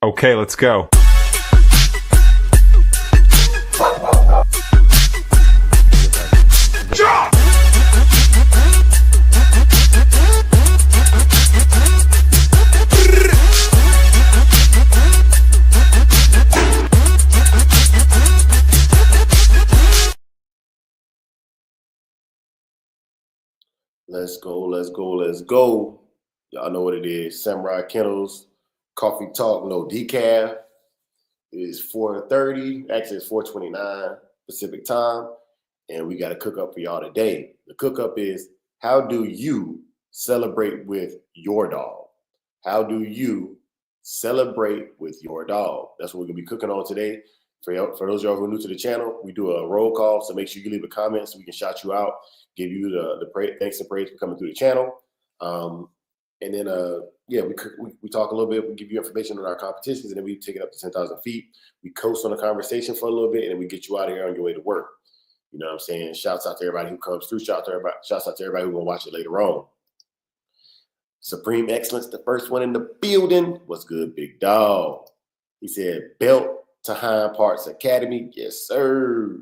Okay, let's go. Let's go, let's go, let's go. Y'all know what it is. Samurai Kennels, Coffee Talk, no decaf. It is 4:30, actually it's 4:29 Pacific time, and we got a cook up for y'all today. The cook up is, how do you celebrate with your dog? How do you celebrate with your dog? That's what we're gonna be cooking on today. For those of y'all who are new to the channel, we do a roll call, so make sure you leave a comment so we can shout you out, give you the thanks and praise for coming through the channel. And then we talk a little bit, we give you information on our competitions, and then we take it up to 10,000 feet. We coast on the conversation for a little bit, and then we get you out of here on your way to work. You know what I'm saying? Shouts out to everybody who comes through. Shouts out to everybody who will watch it later on. Supreme Excellence, the first one in the building. What's good, big dog? He said, belt to Hind Parts Academy. Yes, sir.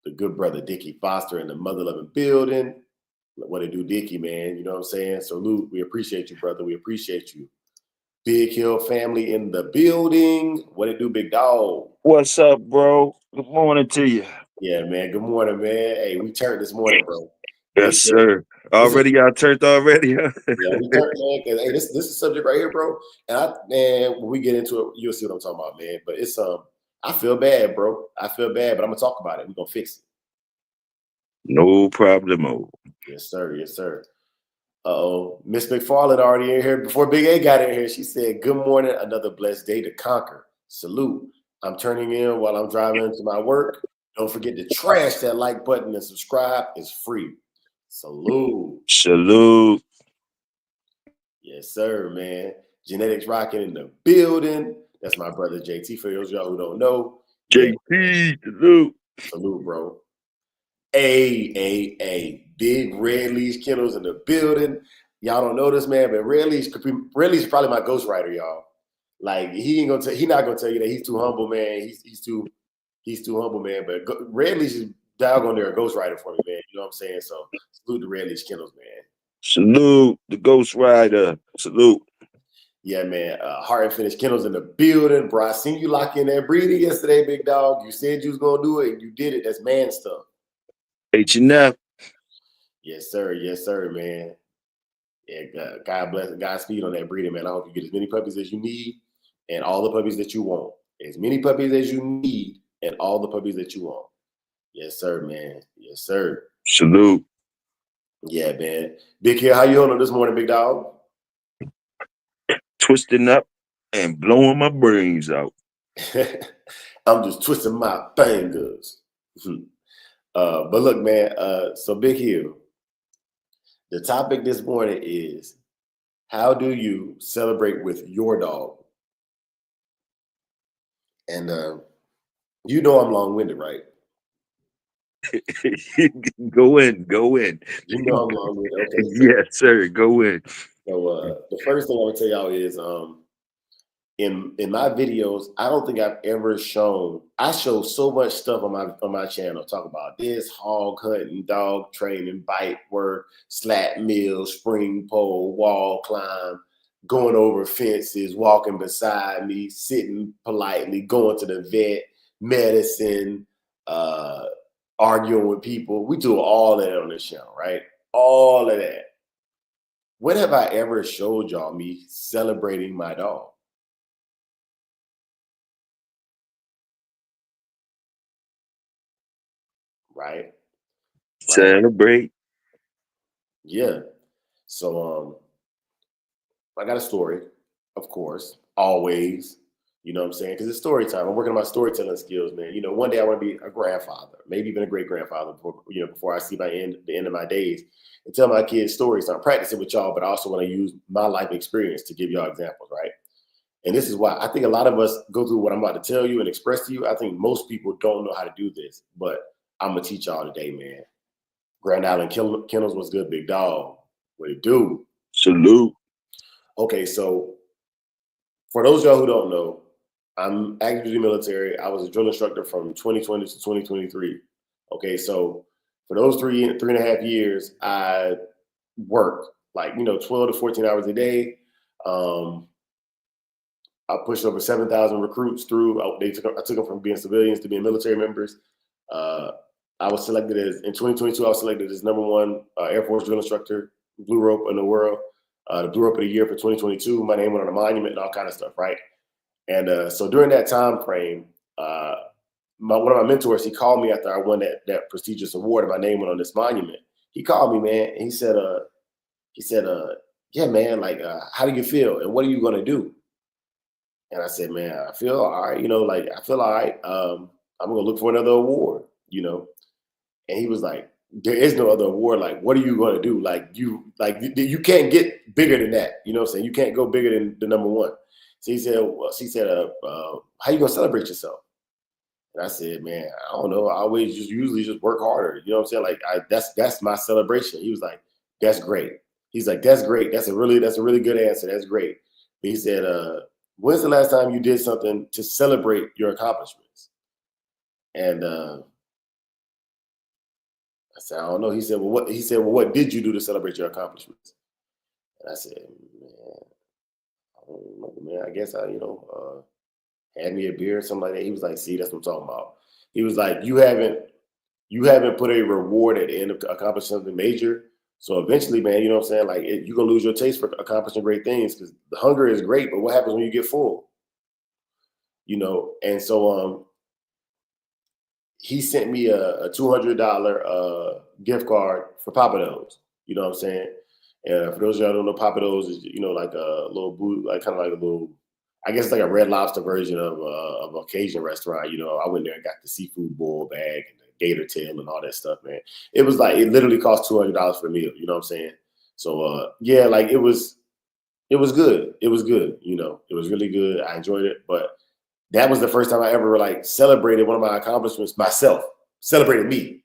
The good brother Dickie Foster in the Mother Loving building. What it do, Dickie, man? You know what I'm saying? So, Luke, we appreciate you, brother. We appreciate you. Big Hill family in the building. What it do, big dog? What's up, bro? Good morning to you. Yeah, man. Good morning, man. Hey, we turned this morning, bro. Yes, sir. Already y'all turned already, huh? Yeah, we turned, man. Hey, this is a subject right here, bro. And when we get into it, you'll see what I'm talking about, man. But it's I feel bad, bro. I feel bad, but I'm gonna talk about it. We're gonna fix it. No problemo. Yes, sir. Yes, sir. Miss McFarland already in here. Before Big A got in here, she said, good morning, another blessed day to conquer. Salute. I'm turning in while I'm driving to my work. Don't forget to trash that like button and subscribe. It's free. Salute. Salute. Yes, sir, man. Genetics rocking in the building. That's my brother JT. For those of y'all who don't know. JT, salute. Salute, bro. Big Red Leash Kennels in the building. Y'all don't know this, man, but Red Leash is probably my ghostwriter, y'all. Like, he not gonna tell you that he's too humble, man. He's too humble, man. But Red Leash is doggone there a ghostwriter for me, man. You know what I'm saying? So salute the Red Leash Kennels, man. Salute the Ghost Rider. Salute. Yeah, man. Heart and Finish Kennels in the building, bro. I seen you lock in that breeder yesterday, big dog. You said you was gonna do it, and you did it. That's man stuff. H&F. Yes, sir. Yes, sir, man. Yeah, God bless, Godspeed on that breeding, man. I hope you get as many puppies as you need and all the puppies that you want. As many puppies as you need and all the puppies that you want. Yes, sir, man. Yes, sir. Salute. Yeah, man. Big Hill, how you on this morning, big dog? Twisting up and blowing my brains out. I'm just twisting my fingers. But look, man, so Big Hill, the topic this morning is, how do you celebrate with your dog? And you know I'm long-winded, right? Go in. You know I'm long-winded. Okay, so, yes, sir. Go in. So the first thing I want to tell y'all is in my videos, I don't think I've ever shown. I show so much stuff on my channel. Talk about this: hog hunting, dog training, bite work, slat mill, spring pole, wall climb, going over fences, walking beside me, sitting politely, going to the vet, medicine, arguing with people. We do all of that on this channel, right? All of that. When have I ever showed y'all me celebrating my dog? Right? Celebrate. Yeah. So I got a story, of course, always. You know what I'm saying? Because it's story time. I'm working on my storytelling skills, man. You know, one day I want to be a grandfather, maybe even a great grandfather before I see the end of my days, and tell my kids stories. So I'm practicing with y'all, but I also want to use my life experience to give y'all examples, right? And this is why I think a lot of us go through what I'm about to tell you and express to you. I think most people don't know how to do this, but I'm gonna teach y'all today, man. Grand Island Kennels was good, big dog. What it do? Salute. Okay, so for those of y'all who don't know, I'm active duty military. I was a drill instructor from 2020 to 2023. Okay, so for those 3.5 years, I worked like 12 to 14 hours a day. Um, I pushed over 7,000 recruits through. I took them from being civilians to being military members. Uh, I was selected as in 2022. I was selected as #1 Air Force drill instructor, blue rope in the world. The blue rope of the year for 2022. My name went on a monument and all kind of stuff, right? And so during that time frame, one of my mentors, he called me after I won that prestigious award and my name went on this monument. He called me, man, and he said, yeah, man, like, how do you feel and what are you gonna do? And I said, man, I feel all right, like I feel all right. I'm gonna look for another award. And he was like, there is no other award. Like, what are you gonna do? You can't get bigger than that. You know what I'm saying? You can't go bigger than the #1. So he said, how you gonna celebrate yourself? And I said, man, I don't know. I always usually just work harder. You know what I'm saying? Like that's my celebration. He was like, that's great. He's like, that's great. That's a really good answer. That's great. But he said, when's the last time you did something to celebrate your accomplishments? And I said, I don't know. He said, well, what did you do to celebrate your accomplishments? And I said, man, I don't know, man. I guess had me a beer or something like that. He was like, see, that's what I'm talking about. He was like, you haven't put a reward at the end of accomplishing something major. So eventually, man, you know what I'm saying? Like you're gonna lose your taste for accomplishing great things because the hunger is great, but what happens when you get full? And so he sent me a $200 gift card for Papados. You know what I'm saying? And for those of y'all who don't know, Papados is like a little boot, like kind of like a little, I guess it's like a Red Lobster version of a Cajun restaurant. I went there and got the seafood boil bag and the gator tail and all that stuff, man. It was like it literally cost $200 for a meal. You know what I'm saying? So yeah, like it was good. It was good. It was really good. I enjoyed it, but that was the first time I ever like celebrated one of my accomplishments myself, celebrated me.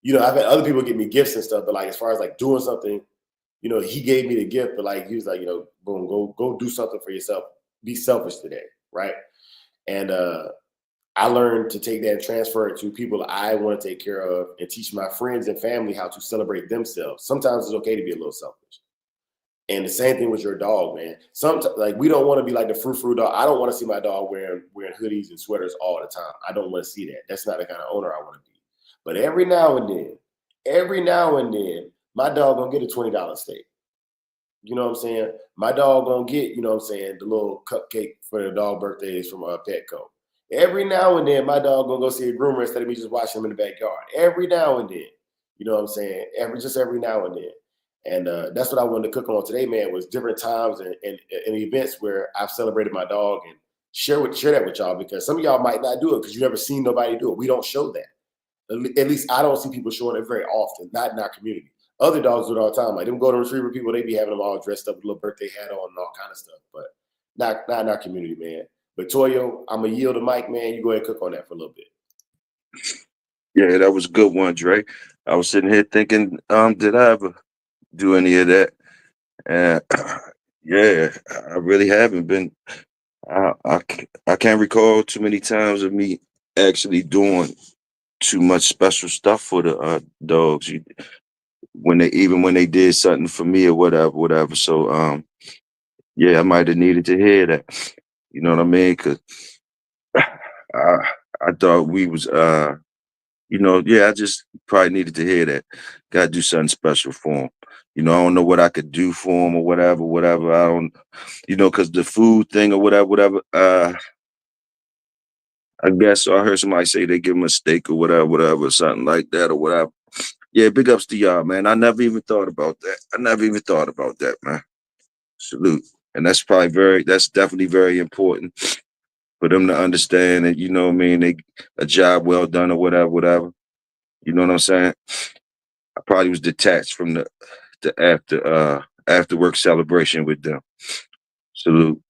I've had other people give me gifts and stuff, but like as far as like doing something, he gave me the gift, but like he was like, boom, go do something for yourself. Be selfish today, right? And I learned to take that and transfer it to people I want to take care of and teach my friends and family how to celebrate themselves. Sometimes it's okay to be a little selfish. And the same thing with your dog, man. Sometimes, like, we don't want to be like the frou dog. I don't want to see my dog wearing hoodies and sweaters all the time. I don't want to see that. That's not the kind of owner I want to be. But every now and then, my dog gonna get a $20 steak. You know what I'm saying? My dog gonna get, you know what I'm saying, the little cupcake for the dog birthdays from Petco. Every now and then, my dog gonna go see a groomer instead of me just watching him in the backyard. Every now and then, you know what I'm saying? Every now and then. And that's what I wanted to cook on today, man, was different times and events where I've celebrated my dog and share that with y'all because some of y'all might not do it because you never seen nobody do it. We don't show that. At least I don't see people showing it very often, not in our community. Other dogs do it all the time. Like them golden retriever people, they be having them all dressed up with a little birthday hat on and all kind of stuff. But not in our community, man. But Toyo, I'm gonna yield the mic, man. You go ahead and cook on that for a little bit. Yeah, that was a good one, Dre. I was sitting here thinking, did I ever do any of that? And yeah, I really haven't been. I can't recall too many times of me actually doing too much special stuff for the dogs. When they did something for me or whatever. So yeah, I might have needed to hear that. You know what I mean? Cause I I thought we was yeah, I just probably needed to hear that. Got to do something special for him. I don't know what I could do for him or whatever. I don't, because the food thing or whatever. I guess I heard somebody say they give him a steak or whatever, something like that or whatever. Yeah, big ups to y'all, man. I never even thought about that. I never even thought about that, man. Salute. And that's definitely very important for them to understand that, what I mean, a job well done or whatever. You know what I'm saying? I probably was detached from the after work celebration with them. Salute.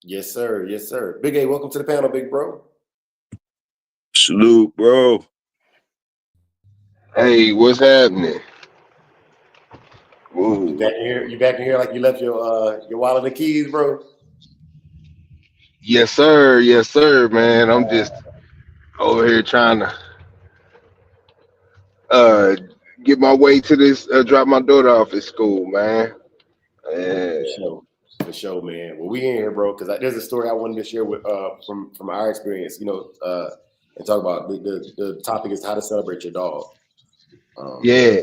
Yes, sir. Yes, sir. Big A, welcome to the panel, big bro. Salute, bro. Hey, what's happening? You Whoa. back in here? You back in here like you left your wallet and keys, bro? Yes, sir, man. I'm just over here trying to uh get my way to this drop my daughter off at school, man. For And sure. For sure, man. Well, we in here, bro, because there's a story I wanted to share with from our experience, and talk about the topic is how to celebrate your dog. Um, yeah.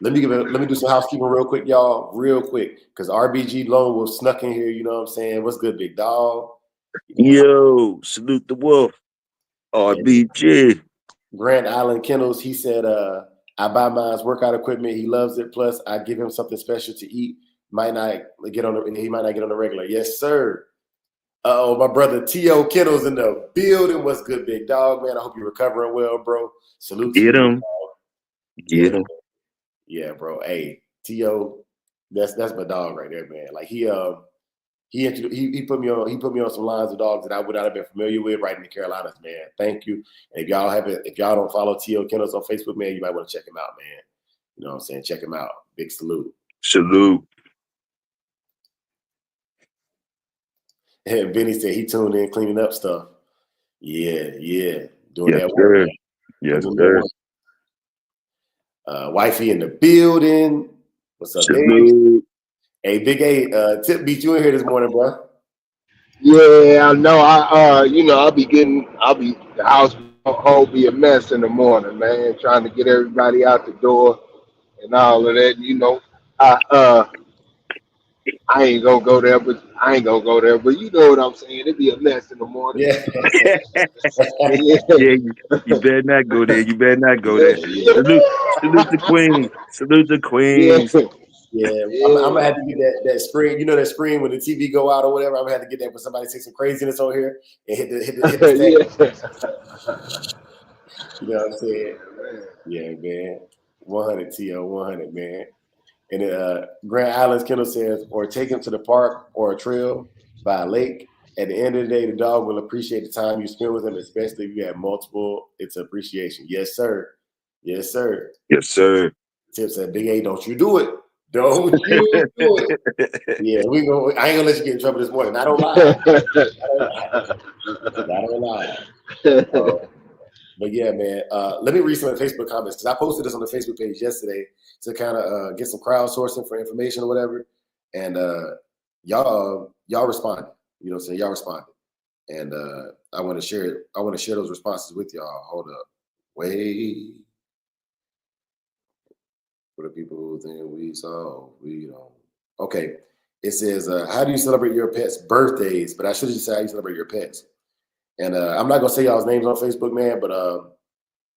let me do some housekeeping real quick, y'all, real quick, because RBG Lone Wolf snuck in here. You know what I'm saying? What's good, big dog? You know, Yo, salute the wolf. and RBG. Grant Island Kennels, he said, I buy mine's workout equipment. He loves it. Plus, I give him something special to eat. Might not get on the he might not get on the regular. Yes, sir. Oh, my brother T.O. Kennels in the building. What's good, big dog, man? I hope you're recovering well, bro. Salute to Get you, big him. dog. Get Yeah, him. yeah, bro. Hey, T.O., that's my dog right there, man. Like he put me on some lines of dogs that I would not have been familiar with right in the Carolinas, man. Thank you. And if y'all don't follow T.O. Kennels on Facebook, man, you might want to check him out, man. You know what I'm saying? Check him out. Big salute. Salute. And Benny said he tuned in cleaning up stuff. Yeah, yeah. Doing Yes, that work, sir. man. Yes, Putting in that sir. work. Wifey in the building. What's up, big? Salute. Hey, Big A, Tip beat you in here this morning, bro. Yeah, I know. I'll be the house whole be a mess in the morning, man. Trying to get everybody out the door and all of that. I I ain't gonna go there, but I ain't gonna go there. But you know what I'm saying? It'd be a mess in the morning. Yeah. Yeah, Yeah, you better not go there. You better not go Yeah, there. yeah. Salute. Salute the queen. Salute the yeah, queens. Yeah, I'm yeah, gonna have to get that screen. You know that screen when the TV go out or whatever. I'm gonna have to get that when somebody say some craziness on here and hit the stat. yeah. You know what I'm saying? Man. Yeah, man. 100 to 100, man. And Grant Islands Kendall says, or take him to the park or a trail by a lake. At the end of the day, the dog will appreciate the time you spend with him, especially if you have multiple. It's appreciation. Yes, sir. Yes, sir. Yes, sir. Tip said, Big A, don't you do it. Don't you do it. Yeah, we go. I ain't gonna let you get in trouble this morning. I don't lie. I don't lie. I don't lie. Uh, but yeah, man. Let me read some of the Facebook comments because I posted this on the Facebook page yesterday to kind of get some crowdsourcing for information or whatever. And y'all responded. You know what I'm saying? Y'all responded. And I want to share it. I want to share those responses with y'all. Hold up. Wait. For the people who think we saw, we don't. Okay. It says, how do you celebrate your pets' birthdays? But I should have just said how you celebrate your pets. And I'm not gonna say y'all's names on Facebook, man, but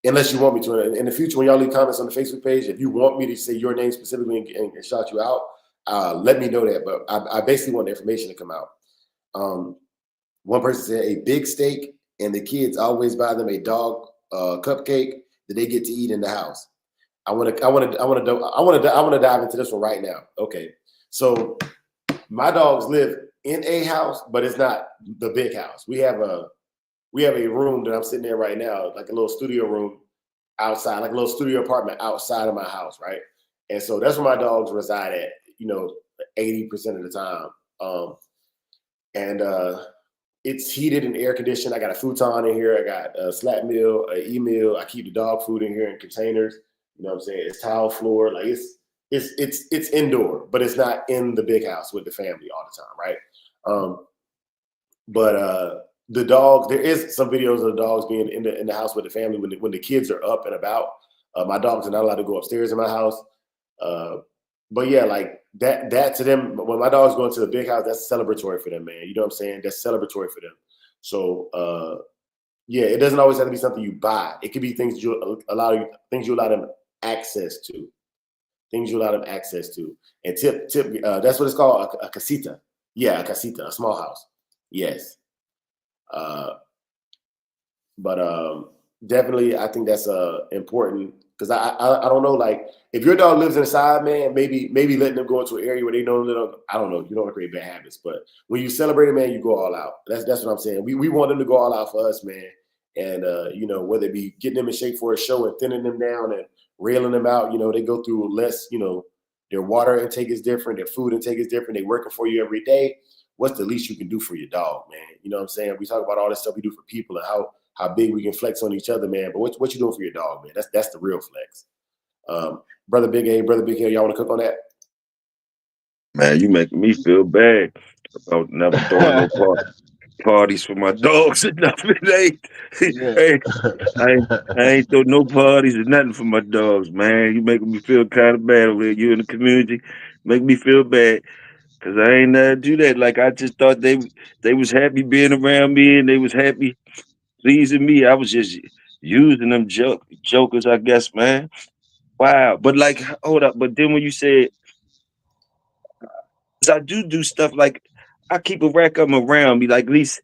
unless you want me to. In the future, when y'all leave comments on the Facebook page, if you want me to say your name specifically and shout you out, let me know that. But I basically want the information to come out. Um, one person said a big steak, and the kids always buy them a dog cupcake that they get to eat in the house. I want to dive into this one right now. Okay, so my dogs live in a house, but it's not the big house. We have a room that I'm sitting there right now, like a little studio room outside, like a little studio apartment outside of my house, right? And so that's where my dogs reside at, 80% of the time. And it's heated and air conditioned. I got a futon in here. I got a slap meal, an e-meal. I keep the dog food in here in containers. You know what I'm saying? It's tile floor. Like it's indoor, but it's not in the big house with the family all the time, right? But the dogs, there is some videos of the dogs being in the house with the family when the kids are up and about. My dogs are not allowed to go upstairs in my house. Uh, but yeah, like that to them, when my dogs go into the big house, that's celebratory for them, man. You know what I'm saying? That's celebratory for them. So yeah, it doesn't always have to be something you buy. It could be things you allow them access to. Things you allow them access to. And tip, that's what it's called, a casita. Yeah, a casita, a small house. Yes. Uh, but definitely, I think that's important because I don't know, like if your dog lives inside, man, maybe letting them go into an area where they don't. I don't know. You don't want to create bad habits, but when you celebrate it, man, you go all out. That's what I'm saying. We want them to go all out for us, man. And whether it be getting them in shape for a show and thinning them down and railing them out, they go through less. Their water intake is different, their food intake is different. They working for you every day. what's the least you can do for your dog, man? You know what I'm saying? We talk about all this stuff we do for people and how big we can flex on each other, man. But what you doing for your dog, man? That's the real flex. Brother Big A, Brother Big A, y'all want to cook on that? Man, you making me feel bad about never throwing no parties for my dogs or nothing. Yeah. Hey, I ain't, I ain't throw no parties or nothing for my dogs, man. You making me feel kind of bad over there. You in the community make me feel bad because I ain't do that. Like I just thought they was happy being around me and they was happy pleasing me. I was just using them jokers, I guess, man. Wow. But like, hold up. But then when you said, 'cause I do stuff like I keep a rack of them around me, like at least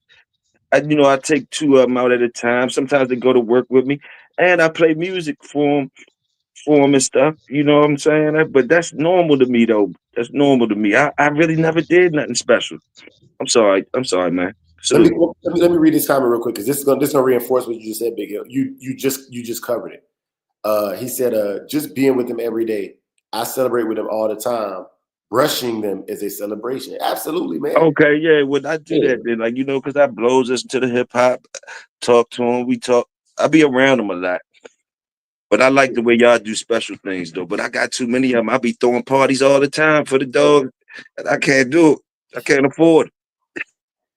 I take two of them out at a time. Sometimes they go to work with me, and I play music for them and stuff. You know what I'm saying? But that's normal to me, though. That's normal to me. I really never did nothing special. I'm sorry. I'm sorry, man. Let me Salute. let me read this comment real quick because this gonna reinforce what you just said, Big Hill. You just covered it. He said, just being with them every day. I celebrate with them all the time. Brushing them is a celebration. Absolutely, man. Okay, yeah. Would I do Yeah, that then? Like because I blows us to the hip hop, talk to them. We talk. I be around them a lot. But I like the way y'all do special things though. But I got too many of them. I be throwing parties all the time for the dog, and I can't do it. I can't afford it.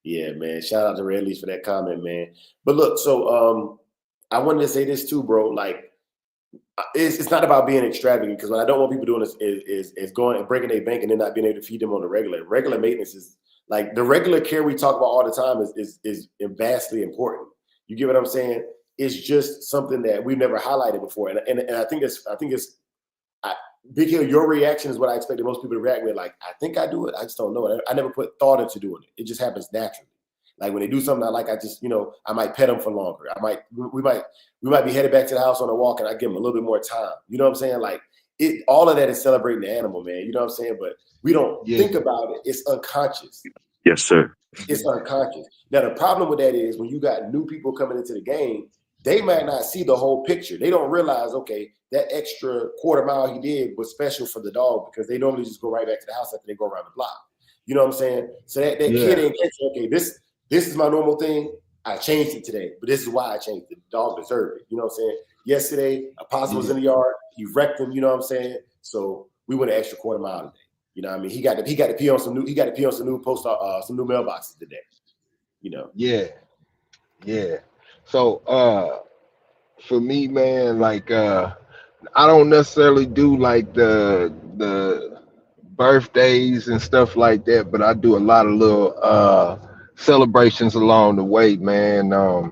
yeah, man. Shout out to Red Leaf for that comment, man. But look, so I wanted to say this too, bro. Like, it's not about being extravagant because what I don't want people doing is going and breaking their bank and then not being able to feed them on the regular. Regular maintenance is like the regular care we talk about all the time is vastly important. You get what I'm saying? It's just something that we've never highlighted before, and I think it's I, Big Hill. Your reaction is what I expected most people to react with. Like, I think I do it. I just don't know it. I never put thought into doing it. It just happens naturally. Like when they do something I like, I just I might pet them for longer. We might be headed back to the house on a walk, and I give them a little bit more time. You know what I'm saying? Like all of that is celebrating the animal, man. You know what I'm saying? But we don't Yeah. think about it. It's unconscious. Yes, sir. It's unconscious. Now the problem with that is when you got new people coming into the game, they might not see the whole picture. They don't realize, okay, that extra quarter mile he did was special for the dog because they normally just go right back to the house after they go around the block. You know what I'm saying? So that kid Yeah. ain't catching, okay, this is my normal thing. I changed it today, but this is why I changed it. The dog deserved it. You know what I'm saying? Yesterday, a possum was Yeah. in the yard. He wrecked him. You know what I'm saying? So we went an extra quarter mile today. You know what I mean? He got to pee on some new some new mailboxes today. You know. Yeah. Yeah. So for me, man, like I don't necessarily do like the birthdays and stuff like that, but I do a lot of little celebrations along the way, man. I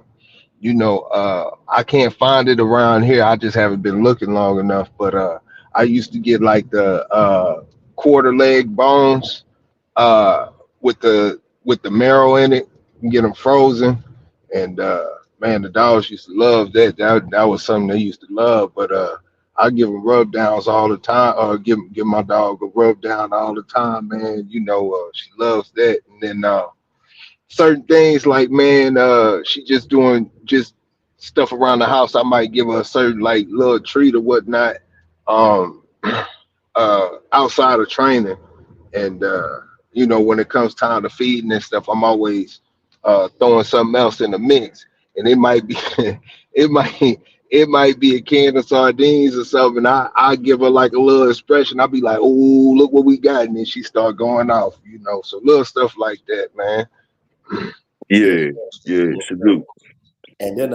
can't find it around here. I just haven't been looking long enough. But I used to get like the quarter leg bones uh, with the marrow in it, and get them frozen. And man, the dogs used to love that. That was something they used to love. But I give them rub downs all the time. Give my dog a rub down all the time, man. She loves that. And then certain things like, man, she just doing just stuff around the house. I might give her a certain like little treat or whatnot. Um, outside of training. And when it comes time to feeding and stuff, I'm always throwing something else in the mix. And it might be it might be a can of sardines or something. I give her like a little expression. I'll be like, oh, look what we got. And then she start going off. So little stuff like that, man. Yeah. Yeah, yeah. Salute. And then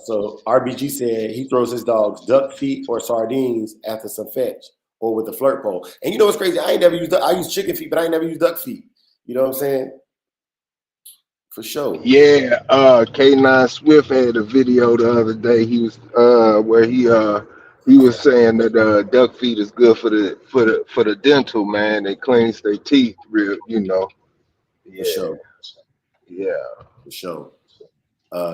so RBG said he throws his dogs duck feet or sardines after some fetch or with the flirt pole. And you know what's crazy? I use chicken feet, but I ain't never used duck feet. You know what I'm saying? For sure. Yeah, K9 Swift had a video the other day. He was where he was saying that duck feet is good for the dental, man. It cleans their teeth real. For Yeah, sure. yeah. For sure.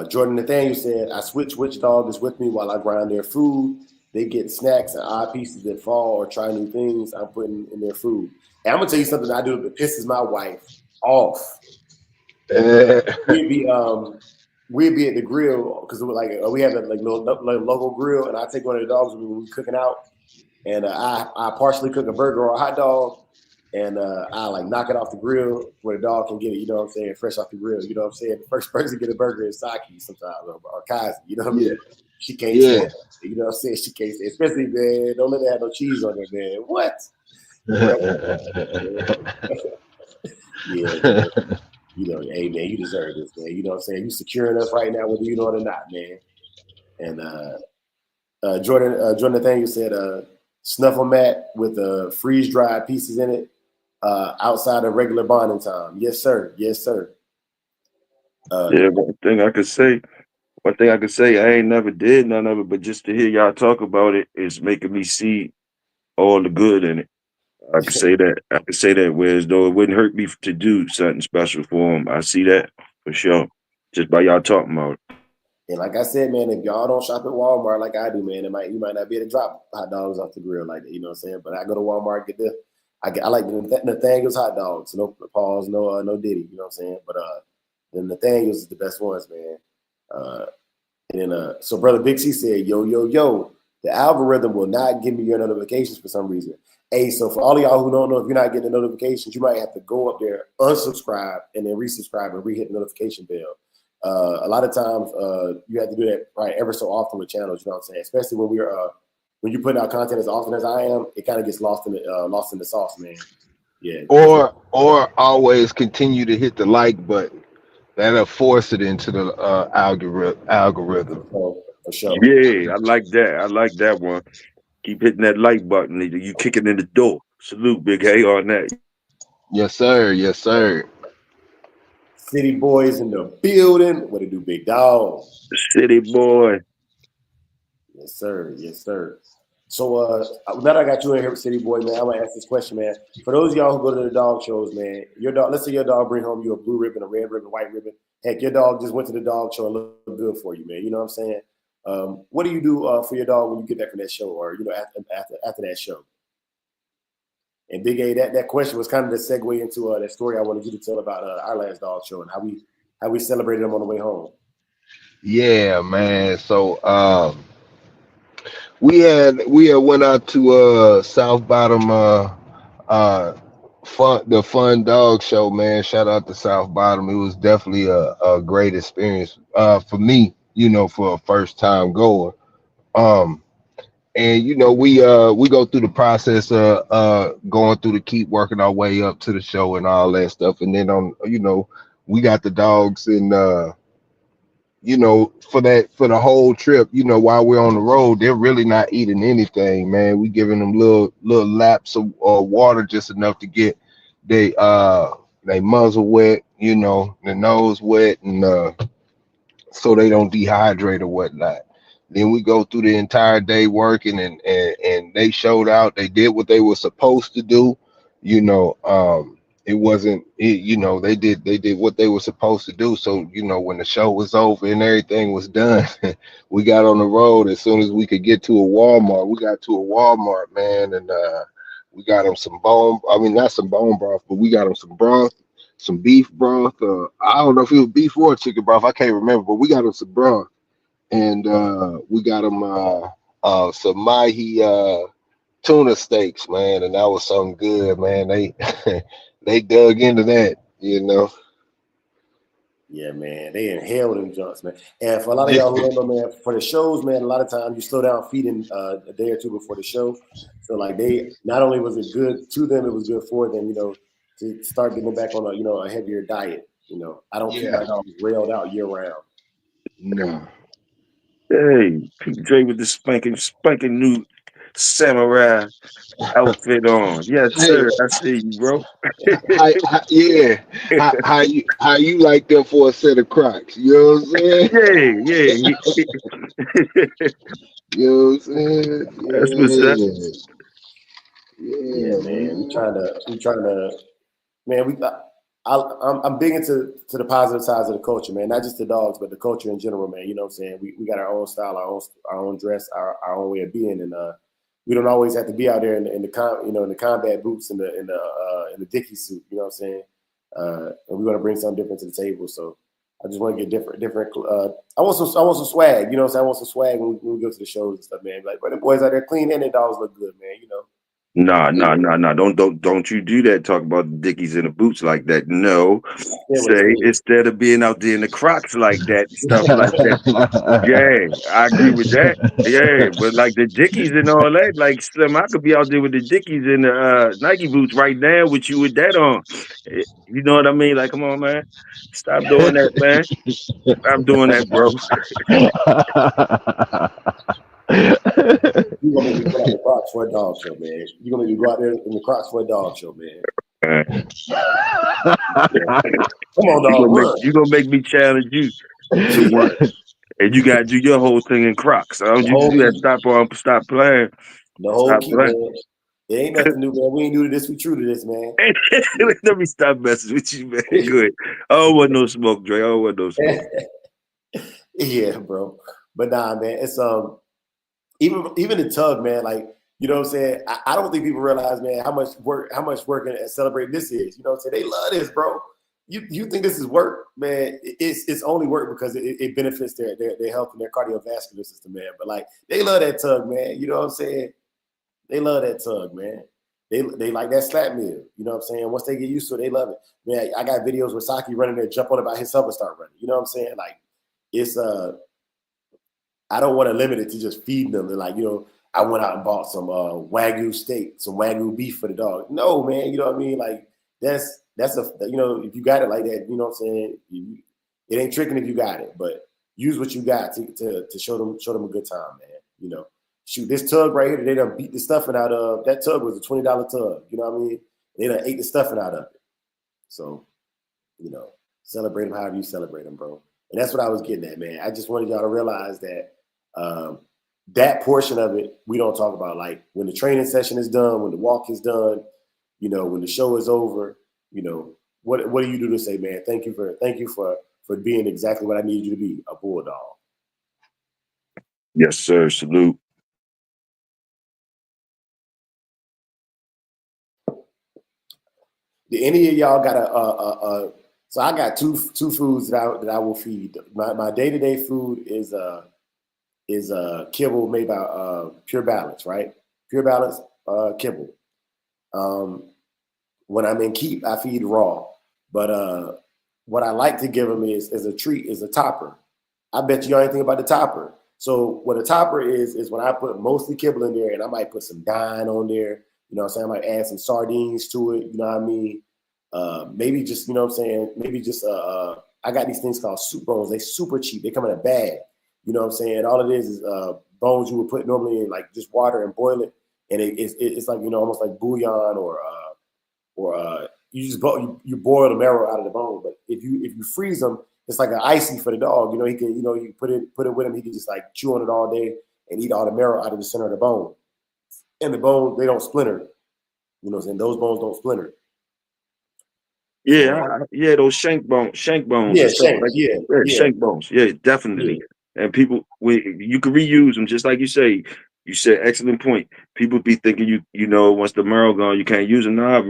Jordan Nathaniel said, I switch which dog is with me while I grind their food. They get snacks and odd pieces that fall or try new things I'm putting in their food. And I'm gonna tell you something I do that pisses my wife off. We'd be we'd be at the grill because we have that like little local grill, and I take one of the dogs when we cooking out, and I partially cook a burger or a hot dog. and I like knock it off the grill where the dog can get it. You know what I'm saying? Fresh off the grill. You know what I'm saying? The first person to get a burger is Saki sometimes or Kazi. You know what I Yeah. mean? She can't stand Yeah. it. You know what I'm saying? She can't stand it. Especially, man, don't let it have no cheese on it, man. What? Right? Man. Yeah, man. You know, hey, man, you deserve this, man. You know what I'm saying? You securing us right now, whether you know it or not, man. And Jordan Nathaniel said, snuffle mat with freeze dried pieces in it outside of regular bonding time. Yes, sir. Yes, sir. Yeah, one thing I could say, I ain't never did none of it, but just to hear y'all talk about it is making me see all the good in it. I could say that. I could say that. Whereas though it wouldn't hurt me to do something special for them. I see that for sure. Just by y'all talking about it. And like I said, man, if y'all don't shop at Walmart like I do, man, you might not be able to drop hot dogs off the grill like that. You know what I'm saying? But I go to Walmart, I like the Nathaniel's hot dogs. No pause, no Diddy. You know what I'm saying? But the Nathaniel's is the best ones, man. Uh, And then, so Brother Big C said, yo, yo, yo, the algorithm will not give me your notifications for some reason. Hey, so for all of y'all who don't know, if you're not getting the notifications, you might have to go up there, unsubscribe, and then resubscribe and re-hit the notification bell. A lot of times, you have to do that right ever so often with channels. You know what I'm saying? Especially when you're putting out content as often as I am, it kind of gets lost in the sauce, man. Yeah. Or always continue to hit the like button. That'll force it into the algorithm. For sure. Yeah, I like that. I like that one. Keep hitting that like button. You kicking in the door. Salute, Big A, on that. Yes, sir. Yes, sir. City boys in the building. What it do, big dog? City boy. Yes, sir. Yes, sir. So now that I got you in here, City Boy, man, I'm gonna ask this question, man. For those of y'all who go to the dog shows, man, your dog. Let's say your dog bring home you a blue ribbon, a red ribbon, white ribbon. Heck, your dog just went to the dog show and looked good for you, man. You know what I'm saying? What do you do for your dog when you get back from that show, or after that show? And Big A, that question was kind of the segue into that story I wanted you to tell about our last dog show and how we celebrated them on the way home. Yeah, man. So we had went out to South Bottom fun dog show, man. Shout out to South Bottom. It was definitely a great experience for me, for a first time goer. Um and we go through the process of going through the keep working our way up to the show and all that stuff. And then we got the dogs and for the whole trip, while we're on the road, they're really not eating anything, man. We giving them little laps of water, just enough to get they muzzle wet, the nose wet, and so they don't dehydrate or whatnot. Then we go through the entire day working, and they showed out. They did what they were supposed to do. It wasn't they did what they were supposed to do. So when the show was over and everything was done, we got on the road as soon as we could get to a Walmart. We got to a Walmart, man, and we got them some bone. I mean, not some bone broth, but we got them some broth, some beef broth. I don't know if it was beef or chicken broth. I can't remember, but we got them some broth, and we got them some mahi tuna steaks, man, and that was something good, man. They they dug into that. Yeah, man, they inhale them junks, man. And for a lot of Yeah, y'all who don't know, man, for the shows, man, a lot of times you slow down feeding a day or two before the show. So like they not only was it good to them, it was good for them, to start getting them back on a heavier diet. I don't keep my yeah, dogs railed out year round. no, Hey, Pete Dre with the spanking new samurai outfit on. Yes, hey, sir. I see you, bro. yeah, how you like them for a set of Crocs? You know what I'm saying? Yeah, yeah. You know what I'm saying? That's what's up. Yeah, Yeah, yeah, man, man. we trying to, man, I'm big into the positive sides of the culture, man. Not just the dogs, but the culture in general, man. You know what I'm saying? We got our own style, our own dress, our own way of being, and we don't always have to be out there in the combat boots and the Dickie suit. You know what I'm saying? And we want to bring something different to the table. So I just want to get different. I want some swag. You know what I'm saying? I want some swag when we go to the shows and stuff, man. Like, but the boys out there clean and their dogs look good, man. Nah, nah, nah, nah. Don't you do that. Talk about the dickies and the boots like that. No. Yeah, what it Say is. instead of being out there in the Crocs like that, stuff like that. Yeah, I agree with that. Yeah, but like the Dickies and all that, like Slim, I could be out there with the Dickies and the Nike boots right now with you with that on. You know what I mean? Like, come on, man. Stop doing that, man. Stop doing that, bro. You gonna make me put out the Crocs for a dog show, man. You gonna make me go out there in the Crocs for a dog show, man. Uh, Come on, dog, run. you gonna make me challenge you to Yeah, one, and you gotta do your whole thing in Crocs. I don't the you whole do that? key, Stop playing. the whole Stop key, playing. man. It ain't nothing new, man. We ain't new to this. We true to this, man. Let me stop messing with you, man. Good. I don't want no smoke, Dre. I don't want no smoke. Yeah, bro. But nah, man. It's even the tug, man. Like, you know what I'm saying? I don't think people realize, man, how much work and celebrating this is. You know what I'm saying? They love this, bro. You think this is work, man? It's only work because it benefits their health and their cardiovascular system, man. But like, they love that tug, man. You know what I'm saying? They love that tug, man. They like that slap meal. You know what I'm saying? Once they get used to it, they love it. Man, I got videos where Saki running there, jump on it by himself and start running. You know what I'm saying? Like, it's I don't want to limit it to just feeding them. They're like, I went out and bought some Wagyu steak, some Wagyu beef for the dog. No, man, you know what I mean? Like, that's if you got it like that, you know what I'm saying? It ain't tricking if you got it, but use what you got to show them a good time, man. Shoot, this tug right here, they done beat the stuffing out of. That tug was a $20 tug. You know what I mean? They done ate the stuffing out of it. So, celebrate them however you celebrate them, bro. And that's what I was getting at, man. I just wanted y'all to realize that that portion of it we don't talk about. Like, when the training session is done, when the walk is done, when the show is over, what do you do to say, man, thank you for being exactly what I needed you to be, a bulldog? Yes, sir. Salute. Did any of y'all got so I got two foods that I will feed. My day-to-day food is kibble made by Pure Balance, right? Pure Balance kibble. When I'm in keep, I feed raw. But what I like to give them is as a treat is a topper. I bet you anything about the topper. So what a topper is when I put mostly kibble in there, and I might put some dine on there. You know what I'm saying? I might add some sardines to it. You know what I mean? Maybe just, you know what I'm saying? Maybe just I got these things called soup bones. They super cheap. They come in a bag. You know what I'm saying? All it is bones you would put normally in like just water and boil it, and it's like, almost like bouillon or you just you boil the marrow out of the bone. But if you freeze them, it's like an icy for the dog. He can you put it with him. He can just like chew on it all day and eat all the marrow out of the center of the bone. And the bone, they don't splinter. You know what I'm saying? Those bones don't splinter. Yeah, So yeah, those shank bones yeah, and stuff shank. like Yeah, yeah, yeah, shank bones. Yeah, yeah, definitely. And people, you can reuse them, just like you say. You said excellent point. People be thinking once the marrow gone, you can't use them. Nah,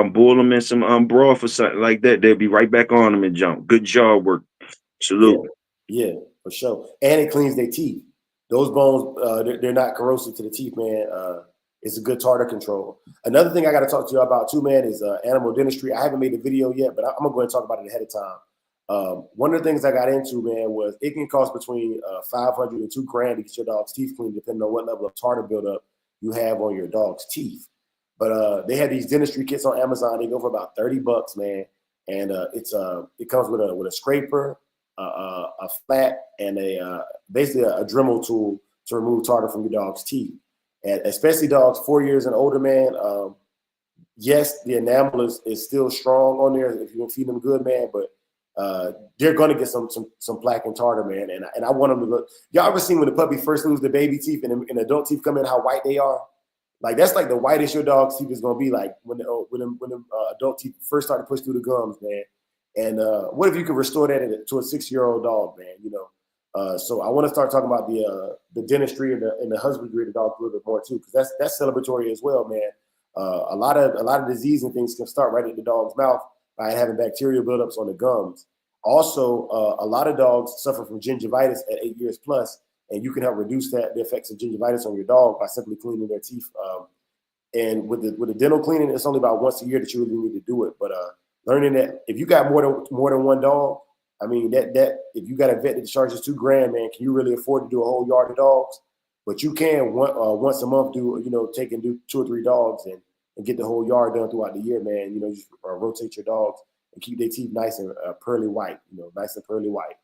boil them in some broth or something like that. They'll be right back on them and jump. Good job work. yeah, Salute. yeah, for sure. And it cleans their teeth. Those bones, they're not corrosive to the teeth, man. It's a good tartar control. Another thing I got to talk to you about too, man, is animal dentistry. I haven't made a video yet, but I'm gonna go ahead and talk about it ahead of time. One of the things I got into, man, was it can cost between $500 and $2,000 to get your dog's teeth cleaned, depending on what level of tartar buildup you have on your dog's teeth. But they have these dentistry kits on Amazon. They go for about $30, man, and it comes with a scraper, a flat, and basically a Dremel tool to remove tartar from your dog's teeth. And especially dogs 4 years and older, man. Yes, the enamel is still strong on there if you can feed them good, man. But they're gonna get some plaque and tartar, man. And I want them to look. Y'all ever seen when the puppy first lose the baby teeth and adult teeth come in, how white they are? Like, that's like the whitest your dog's teeth is gonna be like when the adult teeth first start to push through the gums, man. And what if you could restore that to a 6-year-old dog, man? So I want to start talking about the dentistry and the husbandry of the dog a little bit more too, because that's celebratory as well, man. A lot of disease and things can start right in the dog's mouth by having bacterial buildups on the gums. Also, a lot of dogs suffer from gingivitis at 8 years plus, and you can help reduce the effects of gingivitis on your dog by simply cleaning their teeth And with the dental cleaning, it's only about once a year that you really need to do it. But learning that if you got more than one dog, I mean that if you got a vet that charges $2,000, man, can you really afford to do a whole yard of dogs? But you can once a month take and do 2 or 3 dogs and get the whole yard done throughout the year, man. Just rotate your dogs and keep their teeth nice and pearly white. Nice and pearly white.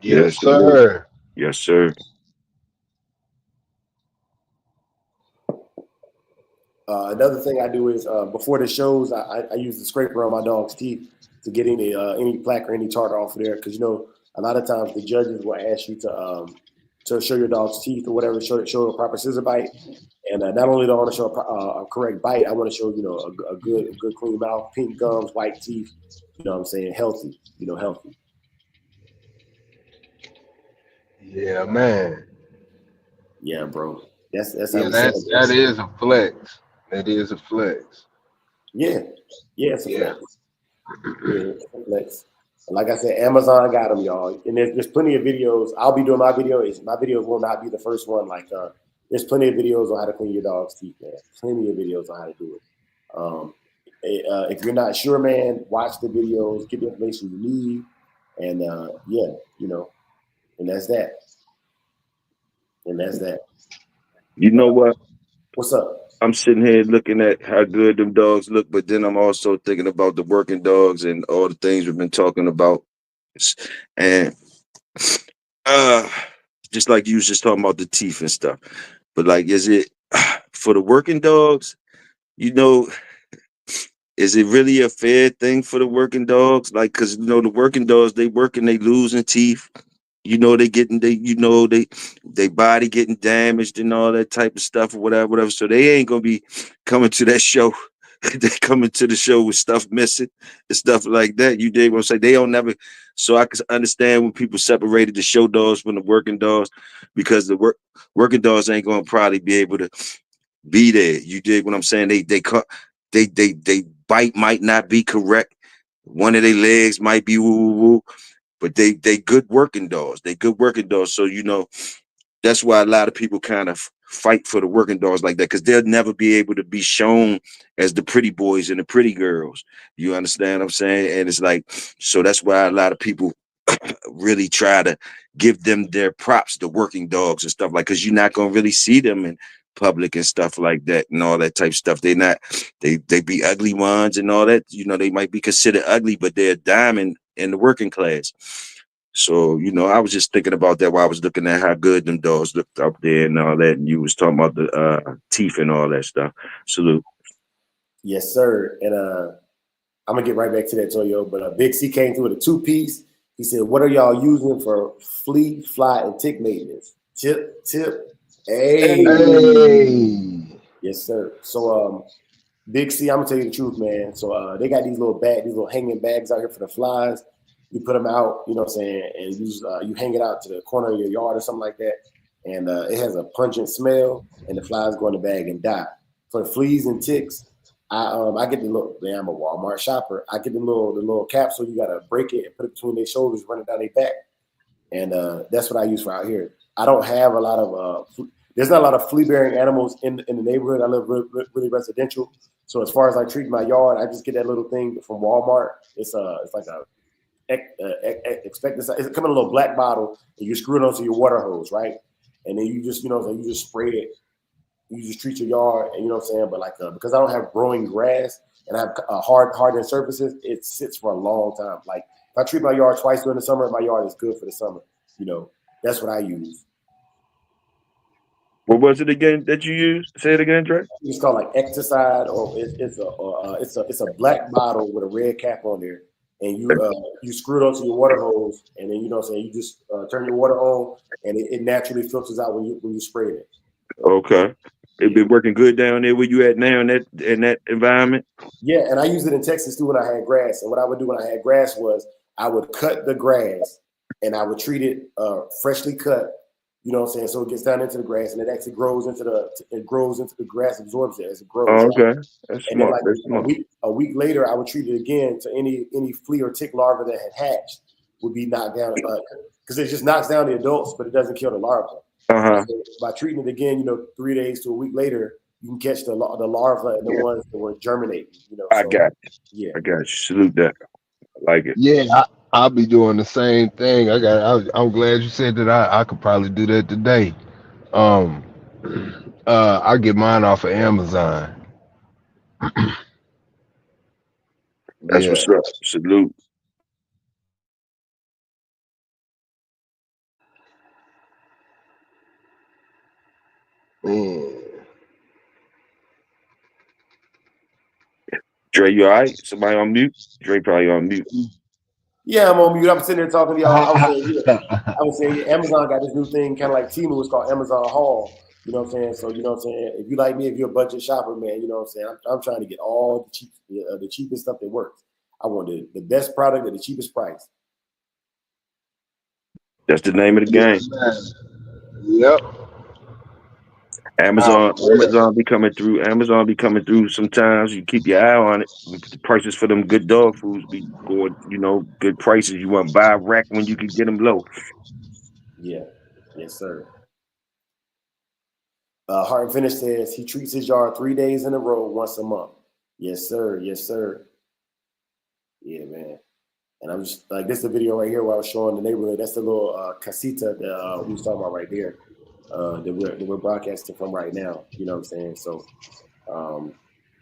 Yes, Yes, sir. sir. Yes, sir. Another thing I do is before the shows, I use the scraper on my dog's teeth to get any plaque or any tartar off of there. Because a lot of times the judges will ask you to show your dog's teeth or whatever, show a proper scissor bite. And not only do I want to show a correct bite, I want to show a good clean mouth, pink gums, white teeth. You know what I'm saying? Healthy. Healthy. Yeah, man. Yeah, bro. That's how Yeah, we that celebrate. is a flex. That is a flex. Yeah, yeah, it's a Yeah. flex. Yeah, it's a flex. Like I said, Amazon got them, y'all. And there's plenty of videos. I'll be doing my video. My video will not be the first one. There's plenty of videos on how to clean your dog's teeth, man. Plenty of videos on how to do it. If you're not sure, man, watch the videos, get the information you need, and and that's that. And that's that. You But know what? what's up? I'm sitting here looking at how good them dogs look, but then I'm also thinking about the working dogs and all the things we've been talking about. And uh just like you was just talking about the teeth and stuff. But like, is it for the working dogs, you know, is it really a fair thing for the working dogs? Like, cause the working dogs, they working, they losing teeth. They getting they body getting damaged and all that type of stuff or whatever. So they ain't gonna be coming to that show. They coming to the show with stuff missing and stuff like that. You dig what I'm saying? They don't never. So I can understand when people separated the show dogs from the working dogs, because the working dogs ain't gonna probably be able to be there. You dig what I'm saying? They bite might not be correct. One of their legs might be woo woo woo, but they good working dogs. They good working dogs. So that's why a lot of people kind of fight for the working dogs like that, because they'll never be able to be shown as the pretty boys and the pretty girls. You understand what I'm saying? And it's like, so that's why a lot of people really try to give them their props, the working dogs and stuff, like, because you're not gonna really see them in public and stuff like that and all that type of stuff. They be ugly ones and all that. They might be considered ugly, but they're a diamond in the working class. So, I was just thinking about that while I was looking at how good them dogs looked up there and all that. And you was talking about the teeth and all that stuff. Salute. Yes, sir. And I'm gonna get right back to that, Toyo. But Big C came through with a 2-piece. He said, "What are y'all using for flea, fly, and tick maintenance?" Tip. Hey. Hey. Yes, sir. So Big C, I'm gonna tell you the truth, man. So they got these little hanging bags out here for the flies. You put them out, you know what I'm saying, and you hang it out to the corner of your yard or something like that. And it has a pungent smell, and the flies go in the bag and die. For the fleas and ticks, I get the little. Man, I'm a Walmart shopper. I get the little capsule. You gotta break it and put it between their shoulders, run it down their back, and that's what I use for out here. I don't have a lot of. There's not a lot of flea bearing animals in the neighborhood. I live really residential, so as far as I treat my yard, I just get that little thing from Walmart. It's like a expect this. It's coming in a little black bottle, and you screw it onto your water hose, right? And then you just you just spray it. You just treat your yard, and you know what I'm saying. But because I don't have growing grass and I have hardened surfaces, it sits for a long time. Like if I treat my yard twice during the summer, my yard is good for the summer. That's what I use. What was it again that you used? Say it again, Dre. It's called like Ecticide, or it's a black bottle with a red cap on there, and you screw it onto your water hose, and then you know what I'm saying. You just turn your water on, and it naturally filters out when you spray it. Okay. It Yeah. been working good down there where you at now in that environment? Yeah, and I used it in Texas too when I had grass. And what I would do when I had grass was I would cut the grass and I would treat it freshly cut. You know what I'm saying? So it gets down into the grass and it actually grows into the grass, absorbs it as it grows, Oh, right? okay. That's And then smart. like That's a smart. week later, I would treat it again to any flea or tick larva that had hatched would be knocked down because it just knocks down the adults, but it doesn't kill the larva. Uh-huh. So by treating it again, 3 days to a week later, you can catch the larva and the Yeah. ones that were germinating. I So got you. yeah, I got you. Salute that. I like it. Yeah, I'll be doing the same thing. I'm glad you said that. I could probably do that today. Um, I get mine off of Amazon. That's Yeah, what's up. Salute. man. Dre, you all right? Somebody on mute? Dre probably on mute. yeah, I'm on mute. I'm sitting there talking to y'all. I was saying, yeah, Amazon got this new thing, kind of like Temu. It's called Amazon Haul. You know what I'm saying? So you know what I'm saying. If you like me, if you're a budget shopper, man, you know what I'm saying. I'm trying to get all the cheapest stuff that works. I want the best product at the cheapest price. That's the name of the Yeah, game. man. Yep. Out west. Amazon be coming through. Amazon be coming through sometimes. You keep your eye on it. The prices for them good dog foods be going, good prices. You want to buy a rack when you can get them low. Yeah, yes, sir. Heart and Finish says he treats his yard 3 days in a row, once a month. Yes, sir. Yes, sir. Yeah, man. And I'm just like, this is the video right here where I was showing the neighborhood. That's the little casita that we was talking about right there, that we're broadcasting from right now. You know what I'm saying? So, um,